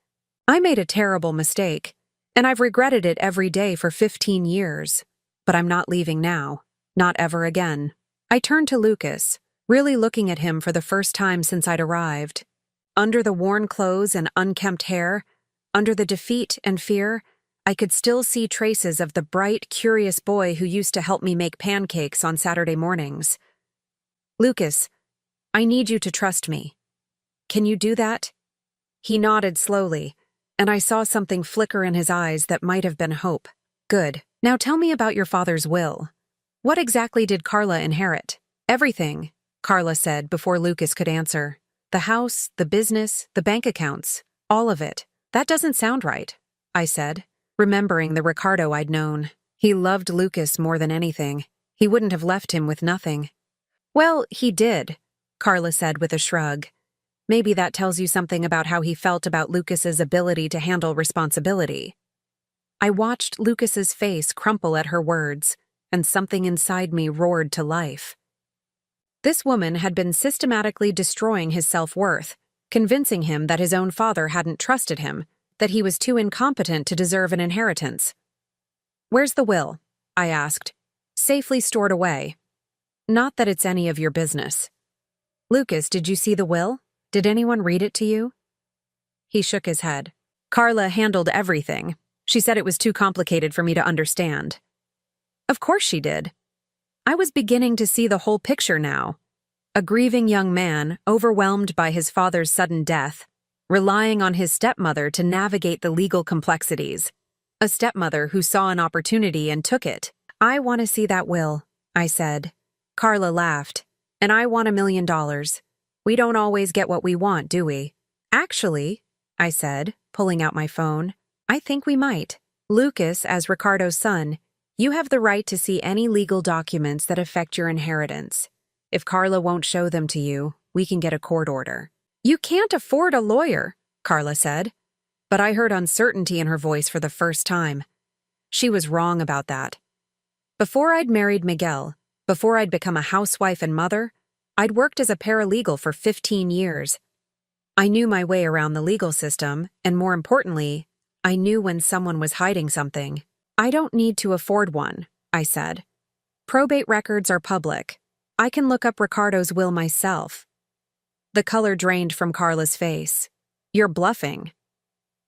I made a terrible mistake, and I've regretted it every day for 15 years. But I'm not leaving now. Not ever again." I turned to Lucas, really looking at him for the first time since I'd arrived. Under the worn clothes and unkempt hair, under the defeat and fear, I could still see traces of the bright, curious boy who used to help me make pancakes on Saturday mornings. "Lucas, I need you to trust me. Can you do that?" He nodded slowly, and I saw something flicker in his eyes that might have been hope. "Good. Now tell me about your father's will. What exactly did Carla inherit?" "Everything," Carla said before Lucas could answer. "The house, the business, the bank accounts, all of it." "That doesn't sound right," I said, remembering the Ricardo I'd known. He loved Lucas more than anything. He wouldn't have left him with nothing. "Well, he did," Carla said with a shrug. "Maybe that tells you something about how he felt about Lucas's ability to handle responsibility." I watched Lucas's face crumple at her words, and something inside me roared to life. This woman had been systematically destroying his self-worth, convincing him that his own father hadn't trusted him, that he was too incompetent to deserve an inheritance. "Where's the will?" I asked. "Safely stored away." "Not that it's any of your business." "Lucas, did you see the will? Did anyone read it to you?" He shook his head. "Carla handled everything. She said it was too complicated for me to understand." Of course she did. I was beginning to see the whole picture now. A grieving young man, overwhelmed by his father's sudden death, relying on his stepmother to navigate the legal complexities. A stepmother who saw an opportunity and took it. "I want to see that will," I said. Carla laughed. And I want $1 million. We don't always get what we want, do we? Actually, I said, pulling out my phone, I think we might. Lucas, as Ricardo's son, you have the right to see any legal documents that affect your inheritance. If Carla won't show them to you, we can get a court order. You can't afford a lawyer, Carla said. But I heard uncertainty in her voice for the first time. She was wrong about that. Before I'd married Miguel, before I'd become a housewife and mother, I'd worked as a paralegal for 15 years. I knew my way around the legal system, and more importantly, I knew when someone was hiding something. I don't need to afford one, I said. Probate records are public. I can look up Ricardo's will myself. The color drained from Carla's face. You're bluffing.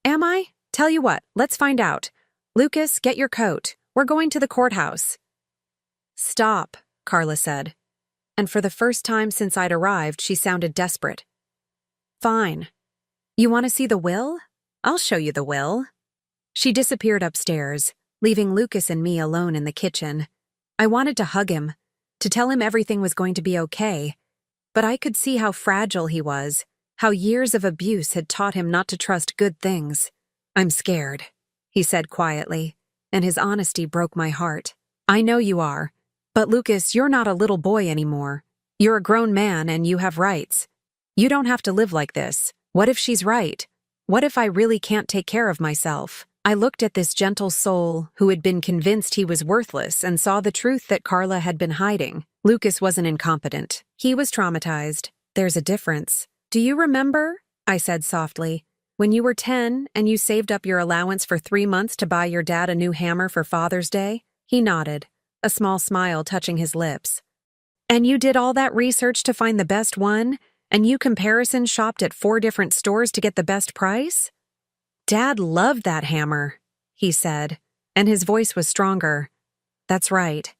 Am I? Tell you what, let's find out. Lucas, get your coat. We're going to the courthouse. Stop, Carla said. And for the first time since I'd arrived, she sounded desperate. Fine. You want to see the will? I'll show you the will. She disappeared upstairs, leaving Lucas and me alone in the kitchen. I wanted to hug him, to tell him everything was going to be okay, but I could see how fragile he was, how years of abuse had taught him not to trust good things. I'm scared, he said quietly, and his honesty broke my heart. I know you are, but Lucas, you're not a little boy anymore. You're a grown man and you have rights. You don't have to live like this. What if she's right? What if I really can't take care of myself? I looked at this gentle soul who had been convinced he was worthless and saw the truth that Carla had been hiding. Lucas wasn't incompetent. He was traumatized. There's a difference. Do you remember? I said softly. When you were 10 and you saved up your allowance for 3 months to buy your dad a new hammer for Father's Day? He nodded, a small smile touching his lips. And you did all that research to find the best one? And you comparison shopped at 4 different stores to get the best price? Dad loved that hammer, he said, and his voice was stronger. That's right.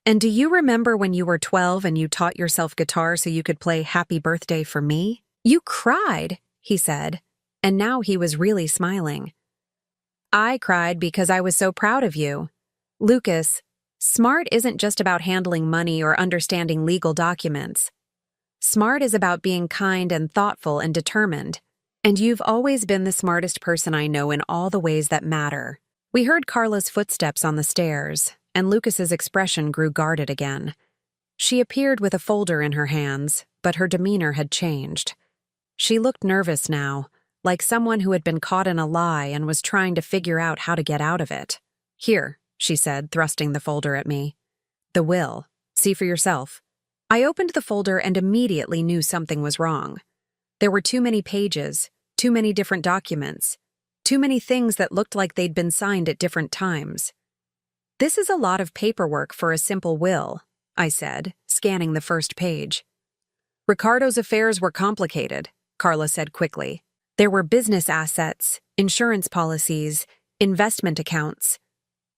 And do you remember when you were 12 and you taught yourself guitar so you could play Happy Birthday for Me? You cried, he said, and now he was really smiling. I cried because I was so proud of you. Lucas, smart isn't just about handling money or understanding legal documents. Smart is about being kind and thoughtful and determined. And you've always been the smartest person I know in all the ways that matter. We heard Carla's footsteps on the stairs, and Lucas's expression grew guarded again. She appeared with a folder in her hands, but her demeanor had changed. She looked nervous now, like someone who had been caught in a lie and was trying to figure out how to get out of it. Here, she said, thrusting the folder at me. The will. See for yourself. I opened the folder and immediately knew something was wrong. There were too many pages, too many different documents, too many things that looked like they'd been signed at different times. This is a lot of paperwork for a simple will, I said, scanning the first page. Ricardo's affairs were complicated, Carla said quickly. There were business assets, insurance policies, investment accounts.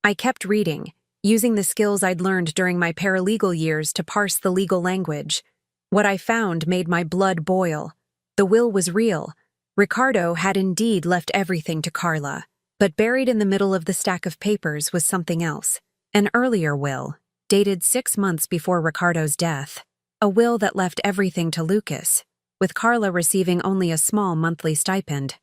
I kept reading, using the skills I'd learned during my paralegal years to parse the legal language. What I found made my blood boil. The will was real. Ricardo had indeed left everything to Carla, but buried in the middle of the stack of papers was something else. An earlier will, dated 6 months before Ricardo's death. A will that left everything to Lucas, with Carla receiving only a small monthly stipend.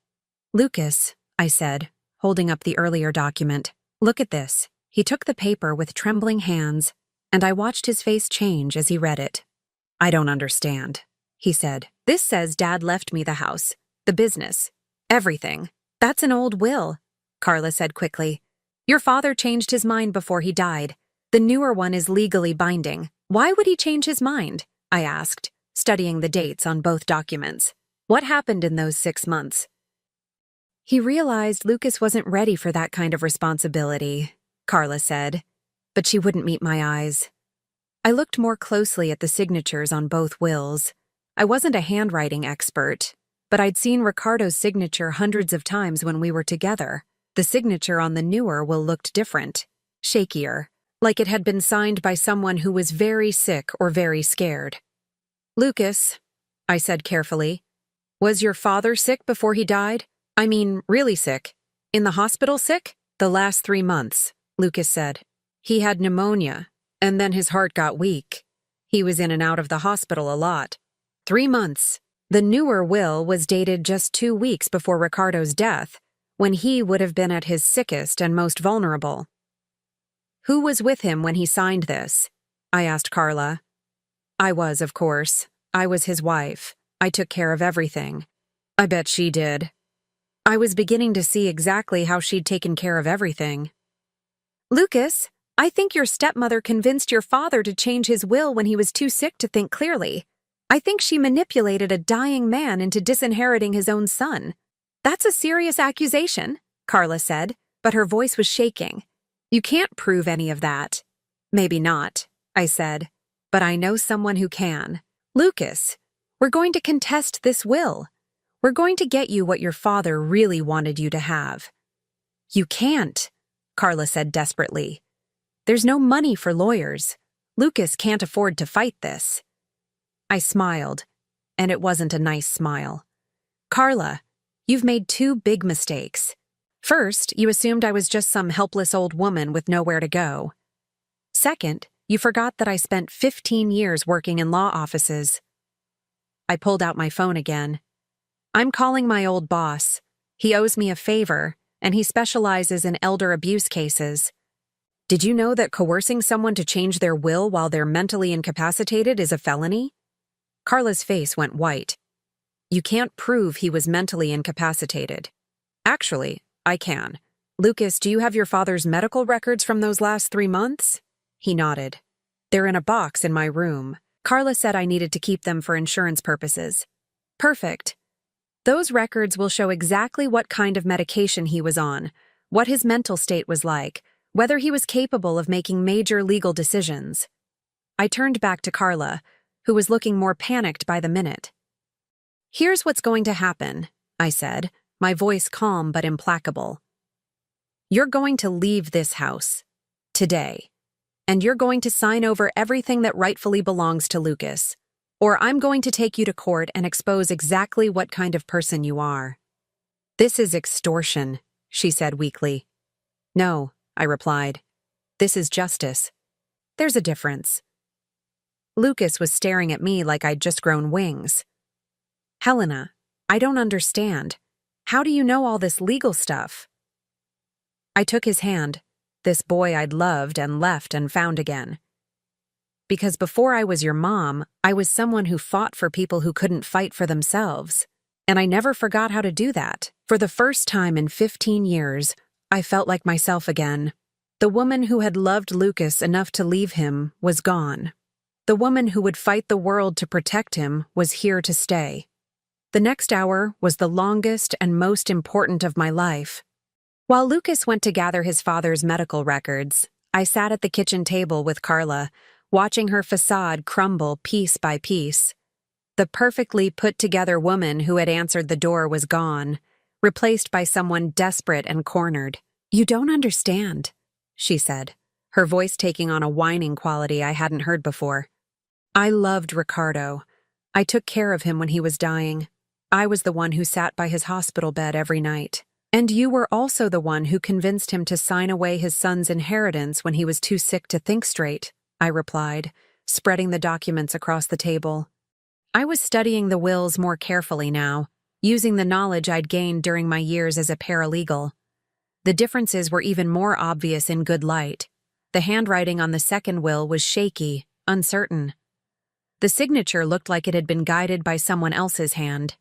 Lucas, I said, holding up the earlier document, look at this. He took the paper with trembling hands, and I watched his face change as he read it. I don't understand, he said. This says Dad left me the house, the business, everything. That's an old will, Carla said quickly. Your father changed his mind before he died. The newer one is legally binding. Why would he change his mind? I asked, studying the dates on both documents. What happened in those 6 months? He realized Lucas wasn't ready for that kind of responsibility, Carla said, but she wouldn't meet my eyes. I looked more closely at the signatures on both wills. I wasn't a handwriting expert, but I'd seen Ricardo's signature hundreds of times when we were together. The signature on the newer will looked different, shakier, like it had been signed by someone who was very sick or very scared. Lucas, I said carefully, was your father sick before he died? I mean, really sick. In the hospital sick? The last 3 months. Lucas said. He had pneumonia, and then his heart got weak. He was in and out of the hospital a lot. 3 months. The newer will was dated just 2 weeks before Ricardo's death, when he would have been at his sickest and most vulnerable. Who was with him when he signed this? I asked Carla. I was, of course. I was his wife. I took care of everything. I bet she did. I was beginning to see exactly how she'd taken care of everything. Lucas, I think your stepmother convinced your father to change his will when he was too sick to think clearly. I think she manipulated a dying man into disinheriting his own son. That's a serious accusation, Carla said, but her voice was shaking. You can't prove any of that. Maybe not, I said, but I know someone who can. Lucas, we're going to contest this will. We're going to get you what your father really wanted you to have. You can't, Carla said desperately. There's no money for lawyers. Lucas can't afford to fight this. I smiled, and it wasn't a nice smile. Carla, you've made 2 big mistakes. First, you assumed I was just some helpless old woman with nowhere to go. Second, you forgot that I spent 15 years working in law offices. I pulled out my phone again. I'm calling my old boss. He owes me a favor, and he specializes in elder abuse cases. Did you know that coercing someone to change their will while they're mentally incapacitated is a felony? Carla's face went white. You can't prove he was mentally incapacitated. Actually, I can. Lucas, do you have your father's medical records from those last 3 months? He nodded. They're in a box in my room. Carla said I needed to keep them for insurance purposes. Perfect. Those records will show exactly what kind of medication he was on, what his mental state was like, whether he was capable of making major legal decisions. I turned back to Carla, who was looking more panicked by the minute. Here's what's going to happen, I said, my voice calm but implacable. You're going to leave this house. Today. And you're going to sign over everything that rightfully belongs to Lucas. Or I'm going to take you to court and expose exactly what kind of person you are. This is extortion, she said weakly. No, I replied. This is justice. There's a difference. Lucas was staring at me like I'd just grown wings. Helena, I don't understand. How do you know all this legal stuff? I took his hand, this boy I'd loved and left and found again. Because before I was your mom, I was someone who fought for people who couldn't fight for themselves. And I never forgot how to do that. For the first time in 15 years, I felt like myself again. The woman who had loved Lucas enough to leave him was gone. The woman who would fight the world to protect him was here to stay. The next hour was the longest and most important of my life. While Lucas went to gather his father's medical records, I sat at the kitchen table with Carla, watching her facade crumble piece by piece. The perfectly put-together woman who had answered the door was gone, replaced by someone desperate and cornered. You don't understand, she said, her voice taking on a whining quality I hadn't heard before. I loved Ricardo. I took care of him when he was dying. I was the one who sat by his hospital bed every night. And you were also the one who convinced him to sign away his son's inheritance when he was too sick to think straight, I replied, spreading the documents across the table. I was studying the wills more carefully now, using the knowledge I'd gained during my years as a paralegal. The differences were even more obvious in good light. The handwriting on the second will was shaky, uncertain. The signature looked like it had been guided by someone else's hand.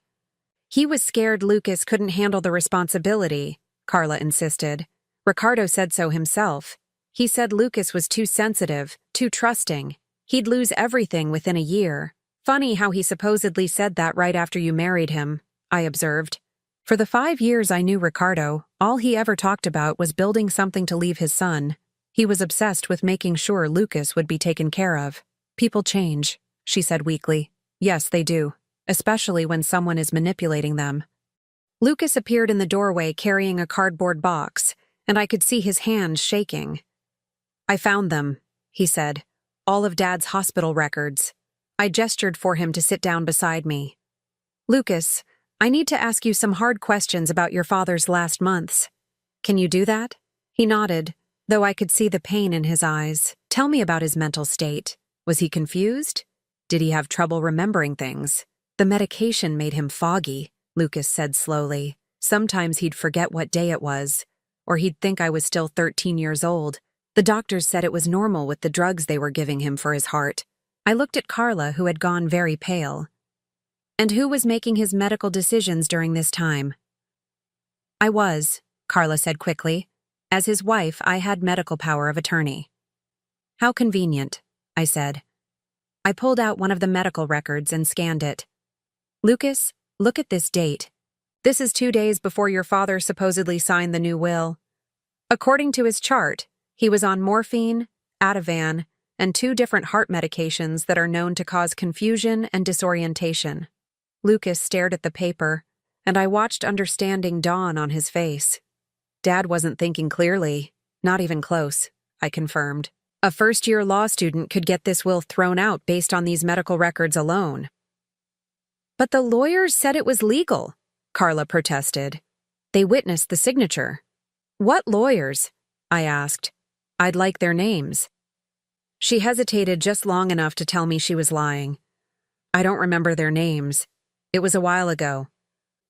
He was scared Lucas couldn't handle the responsibility, Carla insisted. Ricardo said so himself. He said Lucas was too sensitive, too trusting. He'd lose everything within a year. Funny how he supposedly said that right after you married him, I observed. For the 5 years I knew Ricardo, all he ever talked about was building something to leave his son. He was obsessed with making sure Lucas would be taken care of. People change, she said weakly. Yes, they do. Especially when someone is manipulating them. Lucas appeared in the doorway carrying a cardboard box, and I could see his hands shaking. I found them, he said, all of Dad's hospital records. I gestured for him to sit down beside me. Lucas, I need to ask you some hard questions about your father's last months. Can you do that? He nodded, though I could see the pain in his eyes. Tell me about his mental state. Was he confused? Did he have trouble remembering things? The medication made him foggy, Lucas said slowly. Sometimes he'd forget what day it was, or he'd think I was still 13 years old. The doctors said it was normal with the drugs they were giving him for his heart. I looked at Carla, who had gone very pale. And who was making his medical decisions during this time? I was, Carla said quickly. As his wife, I had medical power of attorney. How convenient, I said. I pulled out one of the medical records and scanned it. Lucas, look at this date. This is 2 days before your father supposedly signed the new will. According to his chart, he was on morphine, Ativan, and 2 different heart medications that are known to cause confusion and disorientation. Lucas stared at the paper, and I watched understanding dawn on his face. Dad wasn't thinking clearly, not even close, I confirmed. A first-year law student could get this will thrown out based on these medical records alone. But the lawyers said it was legal, Carla protested. They witnessed the signature. What lawyers? I asked. I'd like their names. She hesitated just long enough to tell me she was lying. I don't remember their names. It was a while ago.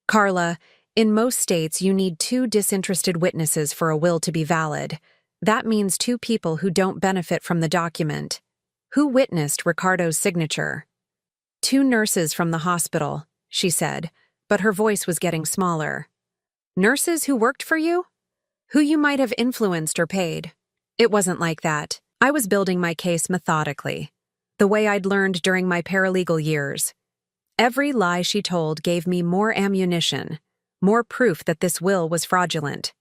Carla, in most states you need 2 disinterested witnesses for a will to be valid. That means 2 people who don't benefit from the document. Who witnessed Ricardo's signature? 2 nurses from the hospital, she said, but her voice was getting smaller. Nurses who worked for you? Who you might have influenced or paid. It wasn't like that. I was building my case methodically, the way I'd learned during my paralegal years. Every lie she told gave me more ammunition, more proof that this will was fraudulent.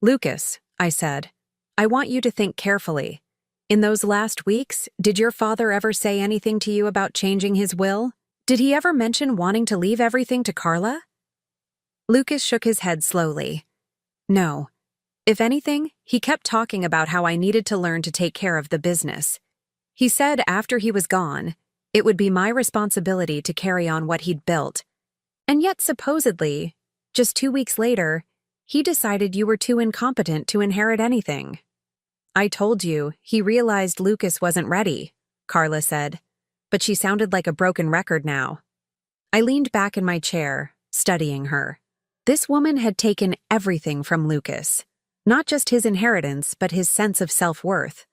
Lucas, I said, I want you to think carefully. In those last weeks, did your father ever say anything to you about changing his will? Did he ever mention wanting to leave everything to Carla? Lucas shook his head slowly. No. If anything, he kept talking about how I needed to learn to take care of the business. He said after he was gone, it would be my responsibility to carry on what he'd built. And yet supposedly, just 2 weeks later, he decided you were too incompetent to inherit anything. I told you, he realized Lucas wasn't ready, Carla said, but she sounded like a broken record now. I leaned back in my chair, studying her. This woman had taken everything from Lucas. Not just his inheritance, but his sense of self-worth.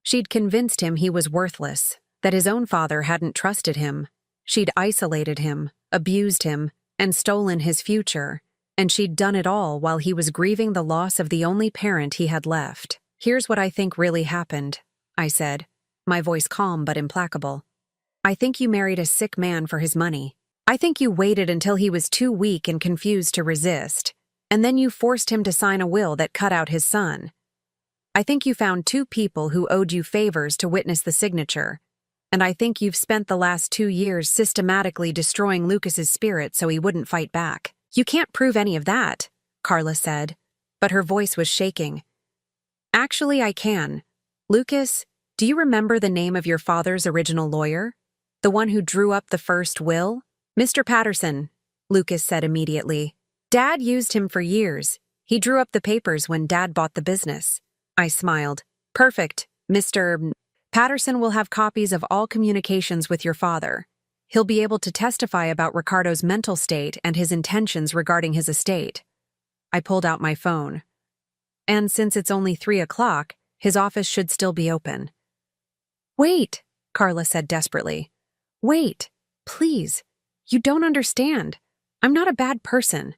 She'd convinced him he was worthless, that his own father hadn't trusted him. She'd isolated him, abused him, and stolen his future, and she'd done it all while he was grieving the loss of the only parent he had left. Here's what I think really happened, I said, my voice calm but implacable. I think you married a sick man for his money. I think you waited until he was too weak and confused to resist, and then you forced him to sign a will that cut out his son. I think you found 2 people who owed you favors to witness the signature, and I think you've spent the last 2 years systematically destroying Lucas's spirit so he wouldn't fight back. You can't prove any of that, Carla said, but her voice was shaking. Actually, I can. Lucas, do you remember the name of your father's original lawyer? The one who drew up the first will? Mr. Patterson, Lucas said immediately. Dad used him for years. He drew up the papers when Dad bought the business. I smiled. Perfect, Mr. Patterson will have copies of all communications with your father. He'll be able to testify about Ricardo's mental state and his intentions regarding his estate. I pulled out my phone. And since it's only 3 o'clock, his office should still be open. Wait, Carla said desperately. Wait, please. You don't understand. I'm not a bad person.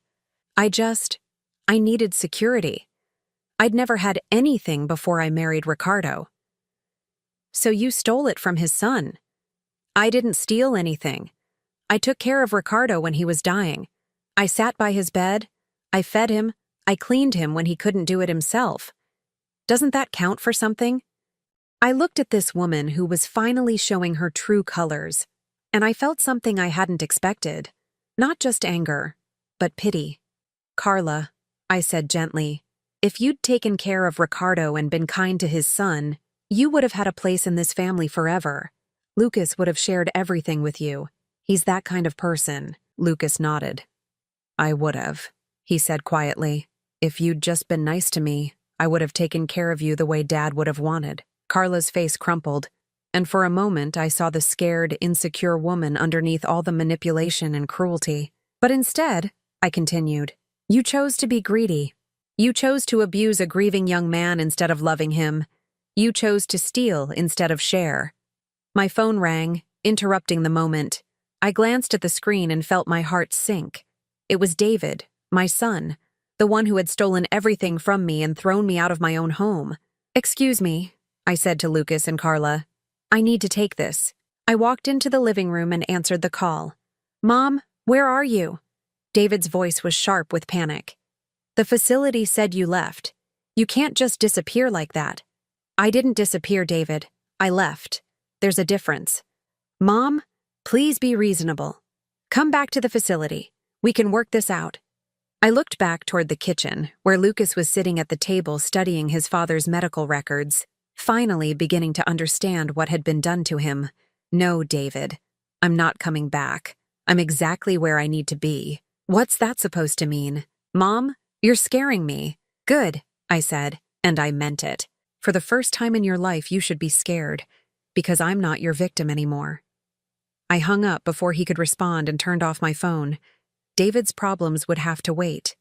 I needed security. I'd never had anything before I married Ricardo. So you stole it from his son. I didn't steal anything. I took care of Ricardo when he was dying. I sat by his bed. I fed him. I cleaned him when he couldn't do it himself. Doesn't that count for something? I looked at this woman who was finally showing her true colors, and I felt something I hadn't expected. Not just anger, but pity. Carla, I said gently, if you'd taken care of Ricardo and been kind to his son, you would have had a place in this family forever. Lucas would have shared everything with you. He's that kind of person. Lucas nodded. I would have, he said quietly. If you'd just been nice to me, I would have taken care of you the way Dad would have wanted. Carla's face crumpled. and for a moment I saw the scared, insecure woman underneath all the manipulation and cruelty. But instead, I continued, you chose to be greedy. You chose to abuse a grieving young man instead of loving him. You chose to steal instead of share. My phone rang, interrupting the moment. I glanced at the screen and felt my heart sink. It was David, my son, the one who had stolen everything from me and thrown me out of my own home. Excuse me, I said to Lucas and Carla. I need to take this. I walked into the living room and answered the call. Mom, where are you? David's voice was sharp with panic. The facility said you left. You can't just disappear like that. I didn't disappear, David. I left. There's a difference. Mom, please be reasonable. Come back to the facility. We can work this out. I looked back toward the kitchen, where Lucas was sitting at the table studying his father's medical records, finally beginning to understand what had been done to him. No, David. I'm not coming back. I'm exactly where I need to be. What's that supposed to mean? Mom, you're scaring me. Good, I said, and I meant it. For the first time in your life, you should be scared, because I'm not your victim anymore. I hung up before he could respond and turned off my phone. David's problems would have to wait.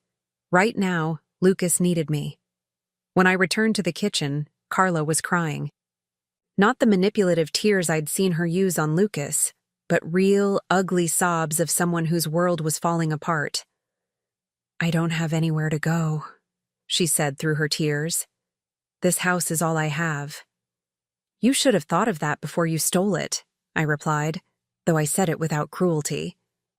Right now, Lucas needed me. When I returned to the kitchen, Carla was crying. Not the manipulative tears I'd seen her use on Lucas, but real, ugly sobs of someone whose world was falling apart. I don't have anywhere to go, she said through her tears. This house is all I have. You should have thought of that before you stole it, I replied, though I said it without cruelty.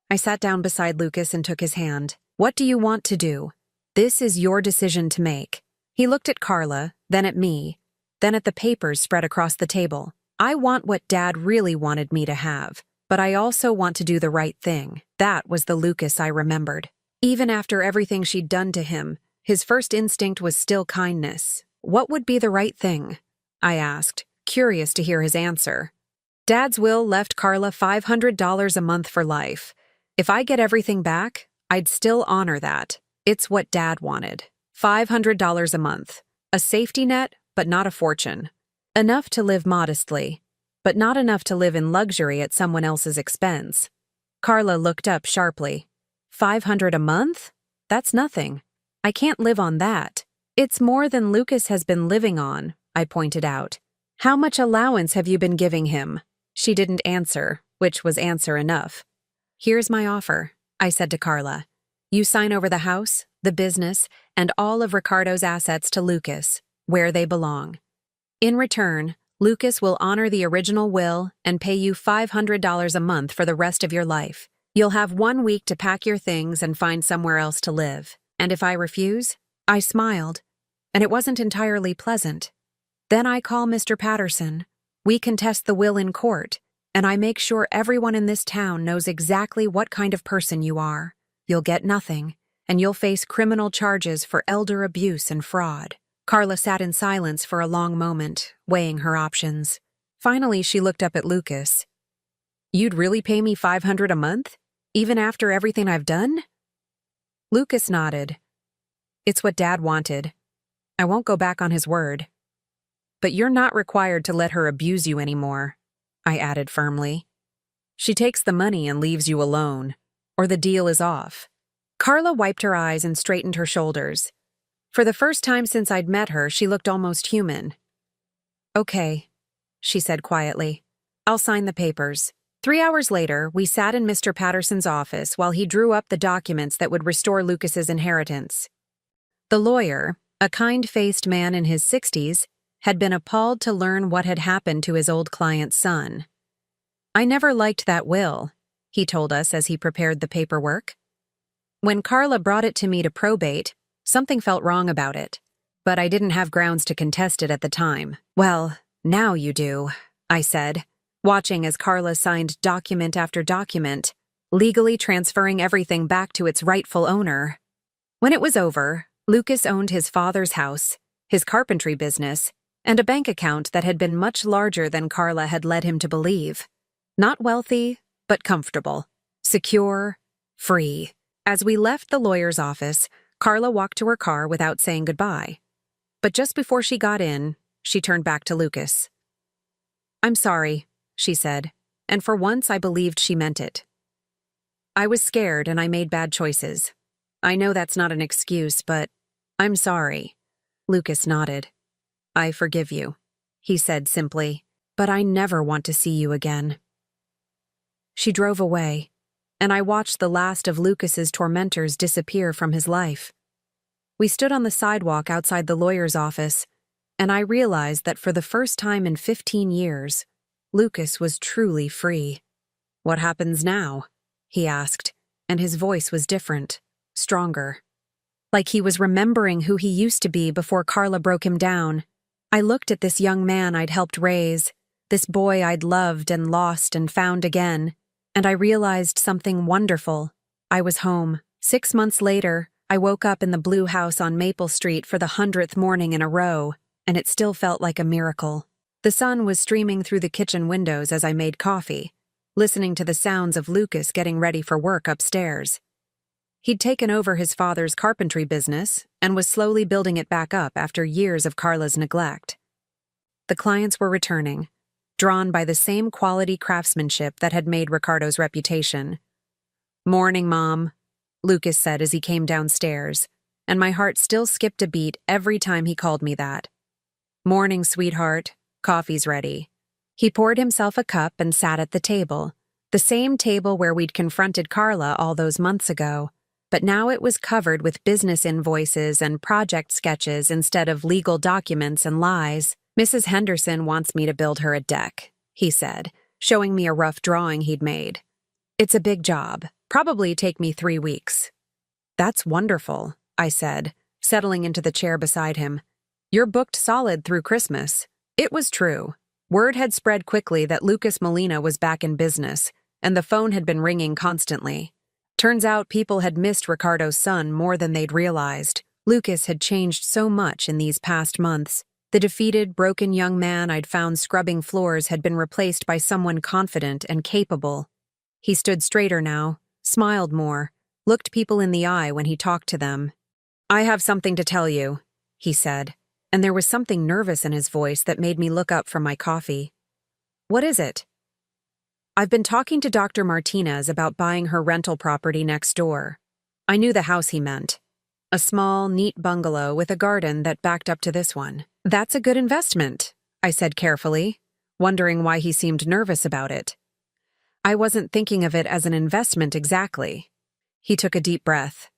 I sat down beside Lucas and took his hand. What do you want to do? This is your decision to make. He looked at Carla, then at me, then at the papers spread across the table. I want what Dad really wanted me to have, but I also want to do the right thing. That was the Lucas I remembered. Even after everything she'd done to him, his first instinct was still kindness. What would be the right thing? I asked, curious to hear his answer. Dad's will left Carla $500 a month for life. If I get everything back, I'd still honor that. It's what Dad wanted. $500 a month. A safety net, but not a fortune. Enough to live modestly, but not enough to live in luxury at someone else's expense. Carla looked up sharply. $500 a month? That's nothing. I can't live on that. It's more than Lucas has been living on, I pointed out. How much allowance have you been giving him? She didn't answer, which was answer enough. Here's my offer, I said to Carla. You sign over the house, the business, and all of Ricardo's assets to Lucas, where they belong. In return, Lucas will honor the original will and pay you $500 a month for the rest of your life. You'll have 1 week to pack your things and find somewhere else to live. And if I refuse? I smiled, and it wasn't entirely pleasant. Then I call Mr. Patterson. We contest the will in court, and I make sure everyone in this town knows exactly what kind of person you are. You'll get nothing, and you'll face criminal charges for elder abuse and fraud. Carla sat in silence for a long moment, weighing her options. Finally, she looked up at Lucas. You'd really pay me $500 a month? Even after everything I've done? Lucas nodded. It's what Dad wanted. I won't go back on his word. But you're not required to let her abuse you anymore, I added firmly. She takes the money and leaves you alone, or the deal is off. Carla wiped her eyes and straightened her shoulders. For the first time since I'd met her, she looked almost human. Okay, she said quietly. I'll sign the papers. 3 hours later, we sat in Mr. Patterson's office while he drew up the documents that would restore Lucas's inheritance. The lawyer, a kind-faced man in his 60s, had been appalled to learn what had happened to his old client's son. I never liked that will, he told us as he prepared the paperwork. When Carla brought it to me to probate, something felt wrong about it, but I didn't have grounds to contest it at the time. Well, now you do, I said, watching as Carla signed document after document, legally transferring everything back to its rightful owner. When it was over, Lucas owned his father's house, his carpentry business, and a bank account that had been much larger than Carla had led him to believe. Not wealthy, but comfortable, secure, free. As we left the lawyer's office, Carla walked to her car without saying goodbye. But just before she got in, she turned back to Lucas. I'm sorry, she said, and for once I believed she meant it. I was scared and I made bad choices. I know that's not an excuse, but I'm sorry. Lucas nodded. I forgive you, he said simply, but I never want to see you again. She drove away, and I watched the last of Lucas's tormentors disappear from his life. We stood on the sidewalk outside the lawyer's office, and I realized that for the first time in 15 years, Lucas was truly free. What happens now? He asked, and his voice was different, stronger. Like he was remembering who he used to be before Carla broke him down. I looked at this young man I'd helped raise, this boy I'd loved and lost and found again, and I realized something wonderful. I was home. 6 months later, I woke up in the blue house on Maple Street for the 100th morning in a row, and it still felt like a miracle. The sun was streaming through the kitchen windows as I made coffee, listening to the sounds of Lucas getting ready for work upstairs. He'd taken over his father's carpentry business and was slowly building it back up after years of Carla's neglect. The clients were returning, drawn by the same quality craftsmanship that had made Ricardo's reputation. "Morning, Mom," Lucas said as he came downstairs, and my heart still skipped a beat every time he called me that. "Morning, sweetheart. Coffee's ready." He poured himself a cup and sat at the table, the same table where we'd confronted Carla all those months ago, but now it was covered with business invoices and project sketches instead of legal documents and lies. "Mrs. Henderson wants me to build her a deck," he said, showing me a rough drawing he'd made. "It's a big job, probably take me 3 weeks." "That's wonderful," I said, settling into the chair beside him. "You're booked solid through Christmas." It was true. Word had spread quickly that Lucas Molina was back in business, and the phone had been ringing constantly. Turns out people had missed Ricardo's son more than they'd realized. Lucas had changed so much in these past months. The defeated, broken young man I'd found scrubbing floors had been replaced by someone confident and capable. He stood straighter now, smiled more, looked people in the eye when he talked to them. "I have something to tell you," he said, and there was something nervous in his voice that made me look up from my coffee. "What is it?" "I've been talking to Dr. Martinez about buying her rental property next door." I knew the house he meant. A small, neat bungalow with a garden that backed up to this one. "That's a good investment," I said carefully, wondering why he seemed nervous about it. "I wasn't thinking of it as an investment exactly." He took a deep breath.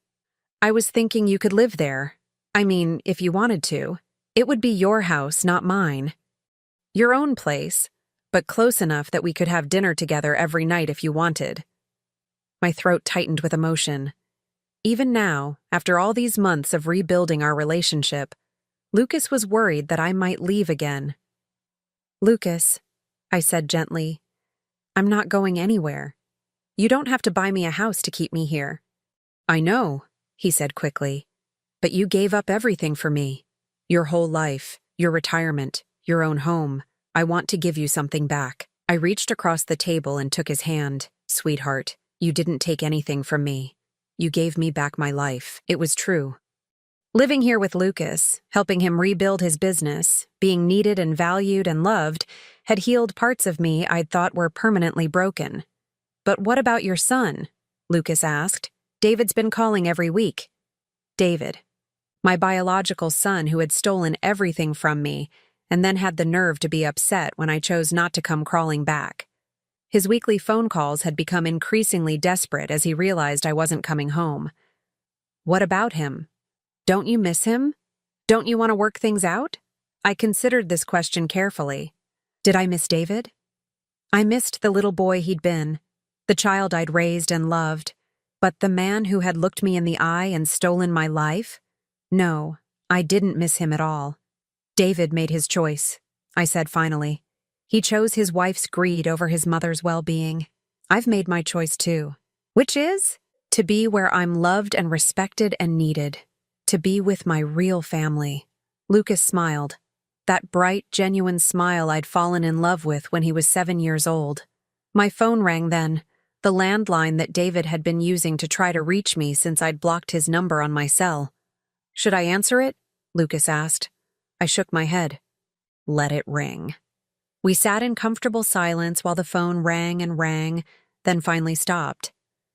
"I was thinking you could live there. I mean, if you wanted to. It would be your house, not mine. Your own place, but close enough that we could have dinner together every night if you wanted." My throat tightened with emotion. Even now, after all these months of rebuilding our relationship, Lucas was worried that I might leave again. "Lucas," I said gently, "I'm not going anywhere. You don't have to buy me a house to keep me here." "I know," he said quickly, "but you gave up everything for me. Your whole life, your retirement, your own home. I want to give you something back." I reached across the table and took his hand. "Sweetheart, you didn't take anything from me. You gave me back my life." It was true. Living here with Lucas, helping him rebuild his business, being needed and valued and loved, had healed parts of me I'd thought were permanently broken. "But what about your son?" Lucas asked. "David's been calling every week." David. My biological son who had stolen everything from me and then had the nerve to be upset when I chose not to come crawling back. His weekly phone calls had become increasingly desperate as he realized I wasn't coming home. "What about him? Don't you miss him? Don't you want to work things out?" I considered this question carefully. Did I miss David? I missed the little boy he'd been, the child I'd raised and loved, but the man who had looked me in the eye and stolen my life? No, I didn't miss him at all. "David made his choice," I said finally. "He chose his wife's greed over his mother's well-being. I've made my choice too. Which is? To be where I'm loved and respected and needed. To be with my real family." Lucas smiled. That bright, genuine smile I'd fallen in love with when he was 7 years old. My phone rang then, the landline that David had been using to try to reach me since I'd blocked his number on my cell. "Should I answer it?" Lucas asked. I shook my head. "Let it ring." We sat in comfortable silence while the phone rang and rang, then finally stopped.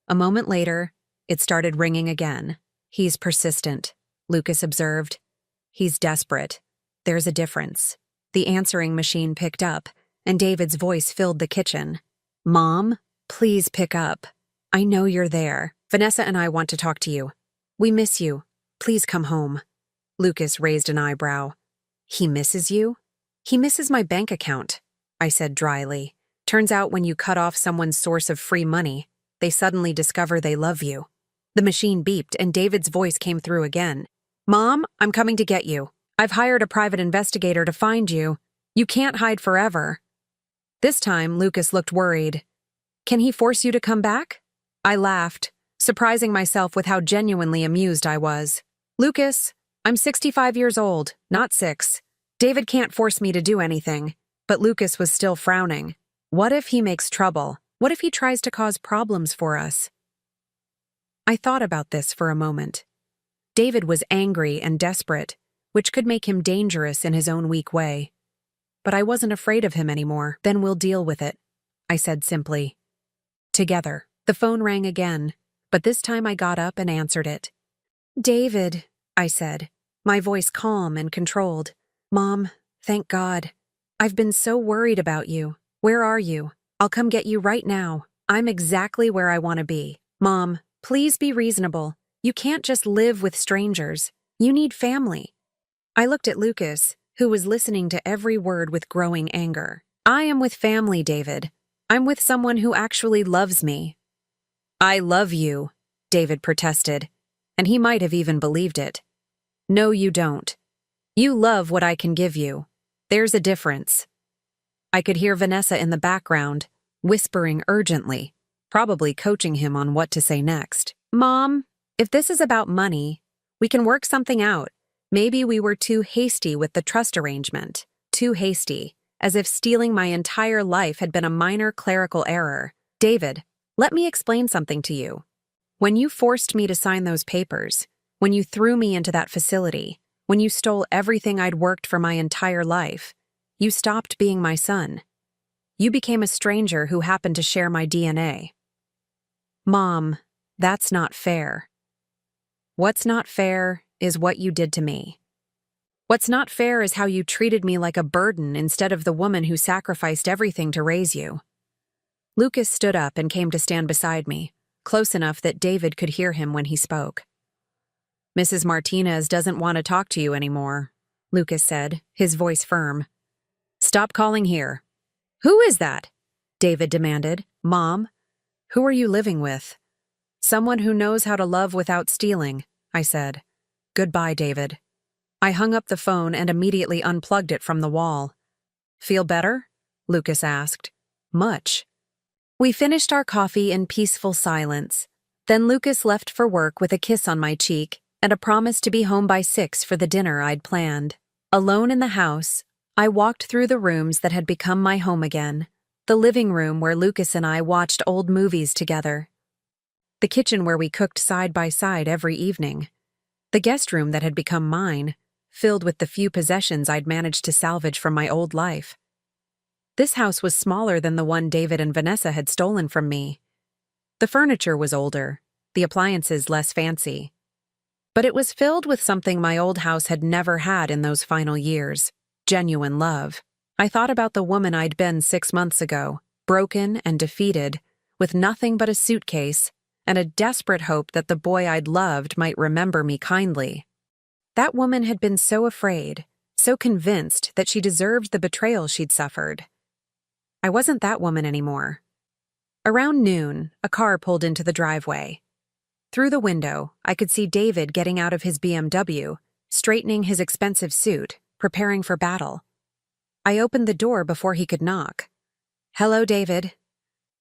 A moment later, it started ringing again. "He's persistent," Lucas observed. "He's desperate. There's a difference." The answering machine picked up, and David's voice filled the kitchen. "Mom, please pick up. I know you're there. Vanessa and I want to talk to you. We miss you. Please come home." Lucas raised an eyebrow. "He misses you?" "He misses my bank account," I said dryly. "Turns out when you cut off someone's source of free money, they suddenly discover they love you." The machine beeped, and David's voice came through again. "Mom, I'm coming to get you. I've hired a private investigator to find you. You can't hide forever." This time, Lucas looked worried. "Can he force you to come back?" I laughed, surprising myself with how genuinely amused I was. "Lucas, I'm 65 years old, not 6. David can't force me to do anything." But Lucas was still frowning. "What if he makes trouble? What if he tries to cause problems for us?" I thought about this for a moment. David was angry and desperate, which could make him dangerous in his own weak way. But I wasn't afraid of him anymore. "Then we'll deal with it," I said simply. "Together." The phone rang again, but this time I got up and answered it. "David," I said, my voice calm and controlled. "Mom, thank God. I've been so worried about you. Where are you? I'll come get you right now. I'm exactly where I want to be. Mom, please be reasonable. You can't just live with strangers. You need family." I looked at Lucas, who was listening to every word with growing anger. "I am with family, David. I'm with someone who actually loves me." "I love you," David protested, and he might have even believed it. "No, you don't. You love what I can give you. There's a difference." I could hear Vanessa in the background, whispering urgently, probably coaching him on what to say next. "Mom, if this is about money, we can work something out. Maybe we were too hasty with the trust arrangement. Too hasty, as if stealing my entire life had been a minor clerical error. David, let me explain something to you. When you forced me to sign those papers, when you threw me into that facility, when you stole everything I'd worked for my entire life, you stopped being my son. You became a stranger who happened to share my DNA. Mom, that's not fair. What's not fair is what you did to me. What's not fair is how you treated me like a burden instead of the woman who sacrificed everything to raise you." Lucas stood up and came to stand beside me, close enough that David could hear him when he spoke. "Mrs. Martinez doesn't want to talk to you anymore," Lucas said, his voice firm. "Stop calling here." "Who is that?" David demanded. "Mom, who are you living with?" "Someone who knows how to love without stealing," I said. "Goodbye, David." I hung up the phone and immediately unplugged it from the wall. "Feel better?" Lucas asked. "Much." We finished our coffee in peaceful silence. Then Lucas left for work with a kiss on my cheek and a promise to be home by 6 for the dinner I'd planned. Alone in the house, I walked through the rooms that had become my home again. The living room where Lucas and I watched old movies together. The kitchen where we cooked side by side every evening. The guest room that had become mine, filled with the few possessions I'd managed to salvage from my old life. This house was smaller than the one David and Vanessa had stolen from me. The furniture was older, the appliances less fancy. But it was filled with something my old house had never had in those final years: genuine love. I thought about the woman I'd been 6 months ago, broken and defeated, with nothing but a suitcase, and a desperate hope that the boy I'd loved might remember me kindly. That woman had been so afraid, so convinced that she deserved the betrayal she'd suffered. I wasn't that woman anymore. Around noon, a car pulled into the driveway. Through the window, I could see David getting out of his BMW, straightening his expensive suit, preparing for battle. I opened the door before he could knock. "Hello, David."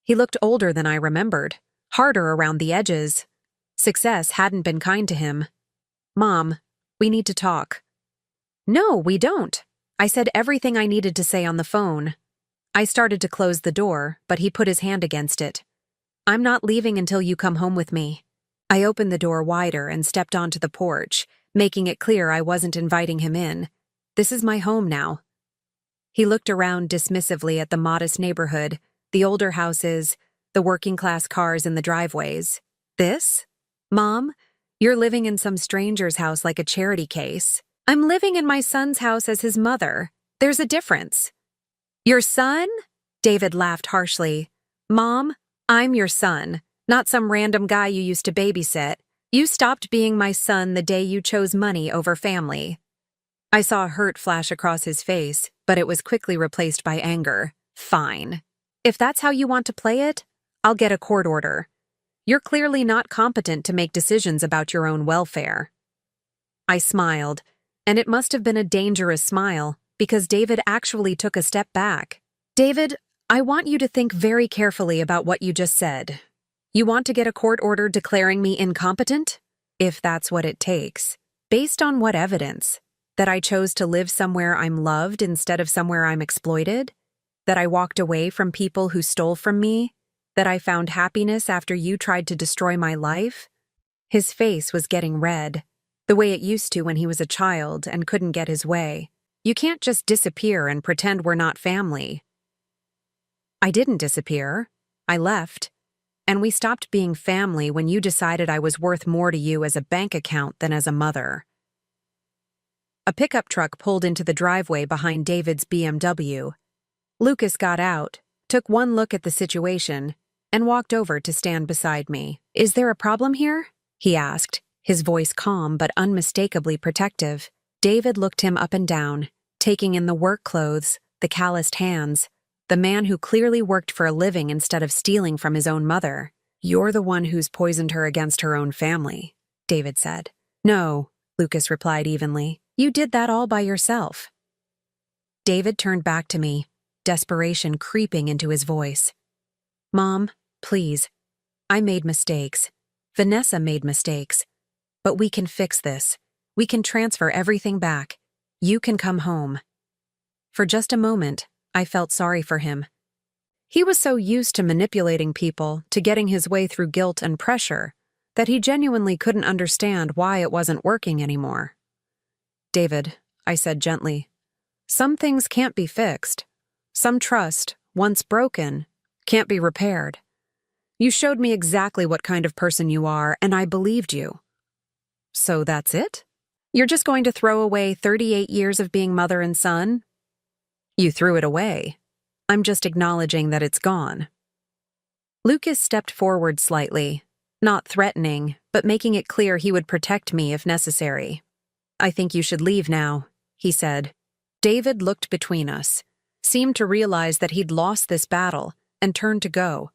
He looked older than I remembered, harder around the edges. Success hadn't been kind to him. "Mom, we need to talk." "No, we don't." I said everything I needed to say on the phone. I started to close the door, but he put his hand against it. "I'm not leaving until you come home with me." I opened the door wider and stepped onto the porch, making it clear I wasn't inviting him in. "This is my home now." He looked around dismissively at the modest neighborhood, the older houses, the working-class cars in the driveways. This? Mom, you're living in some stranger's house like a charity case. I'm living in my son's house as his mother. There's a difference. Your son? David laughed harshly. Mom, I'm your son, not some random guy you used to babysit. You stopped being my son the day you chose money over family. I saw hurt flash across his face, but it was quickly replaced by anger. Fine. If that's how you want to play it, I'll get a court order. You're clearly not competent to make decisions about your own welfare. I smiled, and it must have been a dangerous smile, because David actually took a step back. David, I want you to think very carefully about what you just said. You want to get a court order declaring me incompetent? If that's what it takes. Based on what evidence? That I chose to live somewhere I'm loved instead of somewhere I'm exploited? That I walked away from people who stole from me? That I found happiness after you tried to destroy my life? His face was getting red, the way it used to when he was a child and couldn't get his way. You can't just disappear and pretend we're not family. I didn't disappear. I left. And we stopped being family when you decided I was worth more to you as a bank account than as a mother. A pickup truck pulled into the driveway behind David's BMW. Lucas got out, took one look at the situation, and walked over to stand beside me. Is there a problem here? He asked, his voice calm but unmistakably protective. David looked him up and down, taking in the work clothes, the calloused hands, the man who clearly worked for a living instead of stealing from his own mother. You're the one who's poisoned her against her own family, David said. No, Lucas replied evenly. You did that all by yourself. David turned back to me, desperation creeping into his voice. Mom, please. I made mistakes. Vanessa made mistakes. But we can fix this. We can transfer everything back. You can come home. For just a moment, I felt sorry for him. He was so used to manipulating people, to getting his way through guilt and pressure, that he genuinely couldn't understand why it wasn't working anymore. David, I said gently, some things can't be fixed. Some trust, once broken, can't be repaired. You showed me exactly what kind of person you are, and I believed you. So that's it? You're just going to throw away 38 years of being mother and son? You threw it away. I'm just acknowledging that it's gone. Lucas stepped forward slightly, not threatening, but making it clear he would protect me if necessary. I think you should leave now, he said. David looked between us, seemed to realize that he'd lost this battle, and turned to go.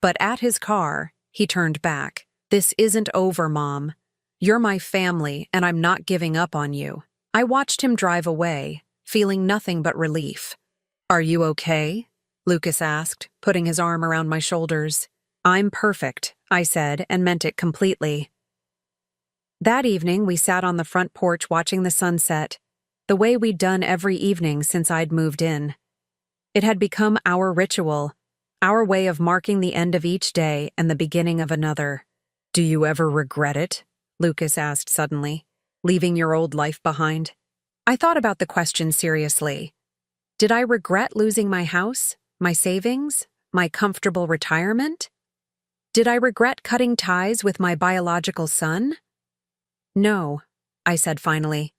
But at his car, he turned back. This isn't over, Mom. You're my family, and I'm not giving up on you. I watched him drive away, feeling nothing but relief. Are you okay? Lucas asked, putting his arm around my shoulders. I'm perfect, I said, and meant it completely. That evening, we sat on the front porch watching the sunset, the way we'd done every evening since I'd moved in. It had become our ritual, our way of marking the end of each day and the beginning of another. Do you ever regret it? Lucas asked suddenly, leaving your old life behind. I thought about the question seriously. Did I regret losing my house, my savings, my comfortable retirement? Did I regret cutting ties with my biological son? No, I said finally.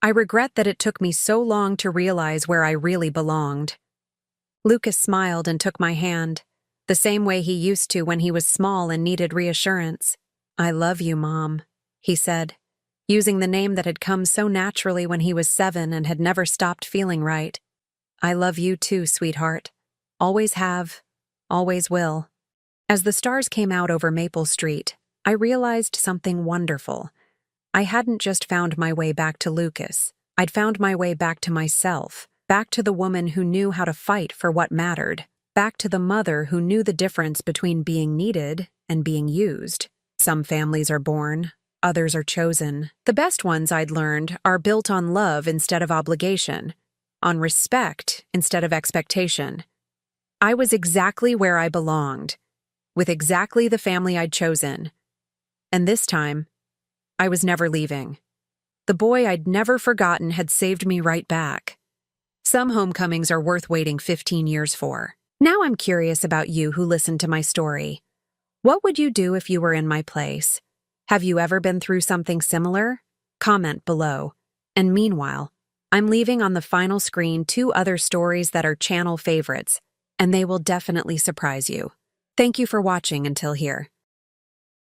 I regret that it took me so long to realize where I really belonged. Lucas smiled and took my hand, the same way he used to when he was small and needed reassurance. I love you, Mom, he said, using the name that had come so naturally when he was 7 and had never stopped feeling right. I love you too, sweetheart. Always have, always will. As the stars came out over Maple Street, I realized something wonderful. I hadn't just found my way back to Lucas. I'd found my way back to myself, back to the woman who knew how to fight for what mattered, back to the mother who knew the difference between being needed and being used. Some families are born, others are chosen. The best ones, I'd learned, are built on love instead of obligation, on respect instead of expectation. I was exactly where I belonged, with exactly the family I'd chosen. And this time, I was never leaving. The boy I'd never forgotten had saved me right back. Some homecomings are worth waiting 15 years for. Now I'm curious about you who listened to my story. What would you do if you were in my place? Have you ever been through something similar? Comment below. And meanwhile, I'm leaving on the final screen 2 other stories that are channel favorites, and they will definitely surprise you. Thank you for watching until here.